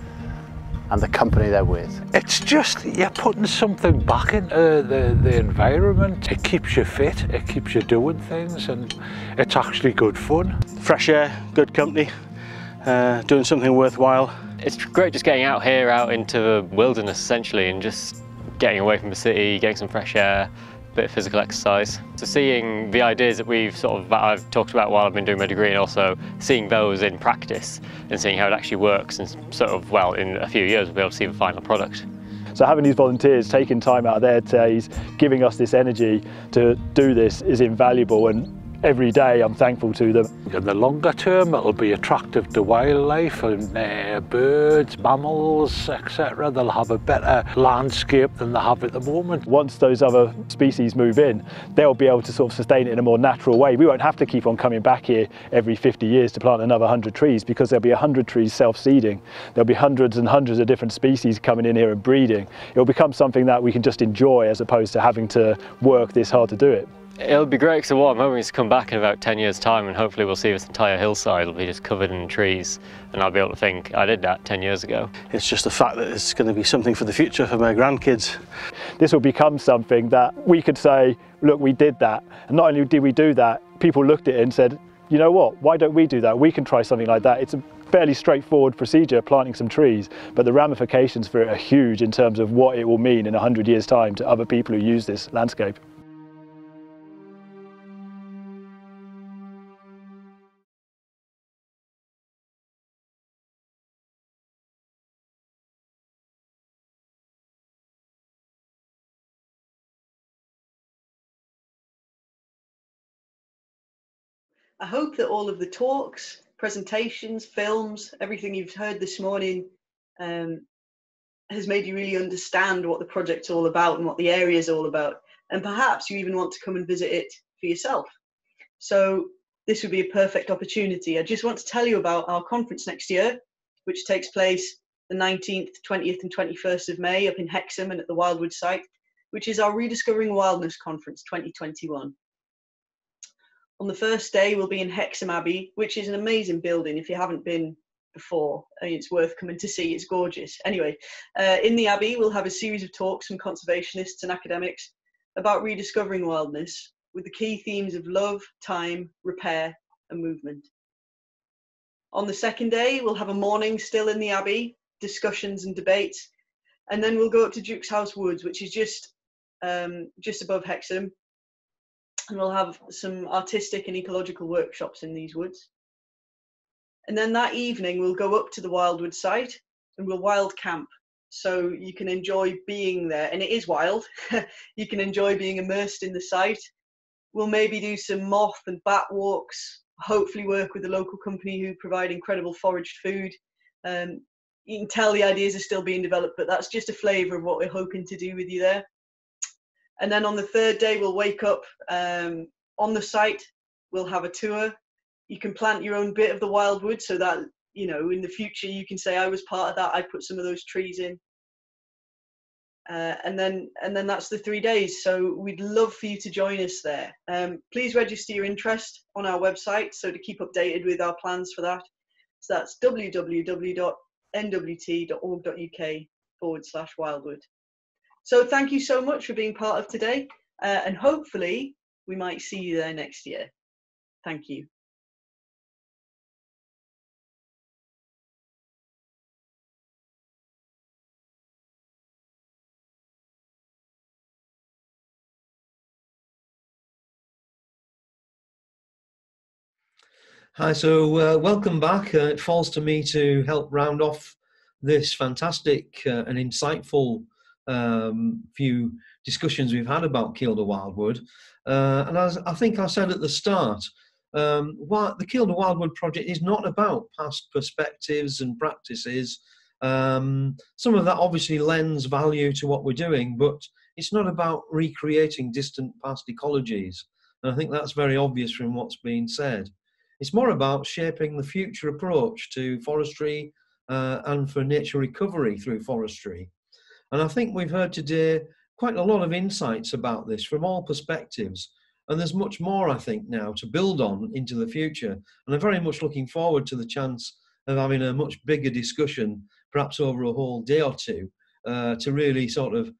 and the company they're with. It's just, you're putting something back into the environment. It keeps you fit, it keeps you doing things, and it's actually good fun. Fresh air, good company, doing something worthwhile. It's great just getting out here, out into the wilderness essentially, and just getting away from the city, getting some fresh air, a bit of physical exercise. So seeing the ideas that I've talked about while I've been doing my degree, and also seeing those in practice and seeing how it actually works, and sort of, well, in a few years we'll be able to see the final product. So having these volunteers taking time out of their days, giving us this energy to do this is invaluable, and every day I'm thankful to them. In the longer term, it'll be attractive to wildlife and birds, mammals, etc. They'll have a better landscape than they have at the moment. Once those other species move in, they'll be able to sort of sustain it in a more natural way. We won't have to keep on coming back here every 50 years to plant another 100 trees, because there'll be 100 trees self-seeding. There'll be hundreds and hundreds of different species coming in here and breeding. It'll become something that we can just enjoy, as opposed to having to work this hard to do it. It'll be great, because what I'm hoping is to come back in about 10 years' time, and hopefully we'll see this entire hillside will be just covered in trees, and I'll be able to think, I did that 10 years ago. It's just the fact that it's going to be something for the future for my grandkids. This will become something that we could say, look, we did that. And not only did we do that, people looked at it and said, you know what, why don't we do that? We can try something like that. It's a fairly straightforward procedure, planting some trees, but the ramifications for it are huge in terms of what it will mean in 100 years' time to other people who use this landscape. I hope that all of the talks, presentations, films, everything you've heard this morning has made you really understand what the project's all about and what the area is all about. And perhaps you even want to come and visit it for yourself. So this would be a perfect opportunity. I just want to tell you about our conference next year, which takes place the 19th, 20th and 21st of May up in Hexham and at the Wildwood site, which is our Rediscovering Wildness Conference 2021. On the first day, we'll be in Hexham Abbey, which is an amazing building. If you haven't been before, I mean, it's worth coming to see. It's gorgeous. Anyway, in the Abbey, we'll have a series of talks from conservationists and academics about rediscovering wildness, with the key themes of love, time, repair, and movement. On the second day, we'll have a morning still in the Abbey, discussions and debates, and then we'll go up to Duke's House Woods, which is just above Hexham. And we'll have some artistic and ecological workshops in these woods. And then that evening, we'll go up to the Wildwood site and we'll wild camp. So you can enjoy being there, and it is wild. You can enjoy being immersed in the site. We'll maybe do some moth and bat walks, hopefully work with a local company who provide incredible foraged food. You can tell the ideas are still being developed, but that's just a flavour of what we're hoping to do with you there. And then on the third day, we'll wake up on the site. We'll have a tour. You can plant your own bit of the wildwood so that, you know, in the future you can say, I was part of that. I put some of those trees in. And then that's the 3 days. So we'd love for you to join us there. Please register your interest on our website, so to keep updated with our plans for that. So that's www.nwt.org.uk/wildwood. So thank you so much for being part of today, and hopefully we might see you there next year. Thank you. Hi, so welcome back. It falls to me to help round off this fantastic and insightful few discussions we've had about Kielder Wildwood. And as I think I said at the start, the Kielder Wildwood project is not about past perspectives and practices. Some of that obviously lends value to what we're doing, but it's not about recreating distant past ecologies. And I think that's very obvious from what's been said. It's more about shaping the future approach to forestry and for nature recovery through forestry. And I think we've heard today quite a lot of insights about this from all perspectives. And there's much more, I think, now to build on into the future. And I'm very much looking forward to the chance of having a much bigger discussion, perhaps over a whole day or two, to really sort of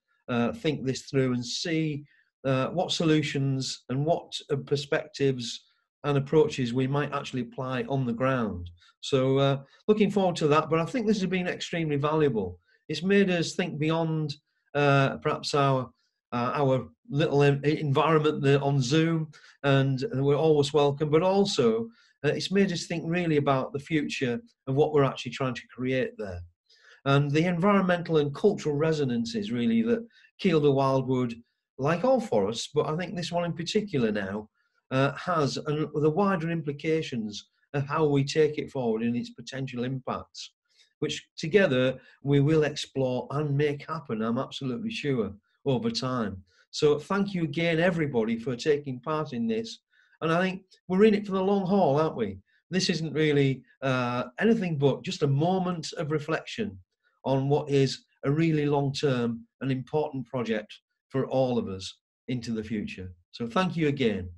think this through and see what solutions and what perspectives and approaches we might actually apply on the ground. So looking forward to that, but I think this has been extremely valuable. It's made us think beyond perhaps our little environment on Zoom, and we're always welcome, but also it's made us think really about the future of what we're actually trying to create there. And the environmental and cultural resonances really that Kielder Wildwood, like all forests, but I think this one in particular now, has, and the wider implications of how we take it forward and its potential impacts, which together we will explore and make happen, I'm absolutely sure, over time. So thank you again, everybody, for taking part in this. And I think we're in it for the long haul, aren't we? This isn't really anything but just a moment of reflection on what is a really long-term and important project for all of us into the future. So thank you again.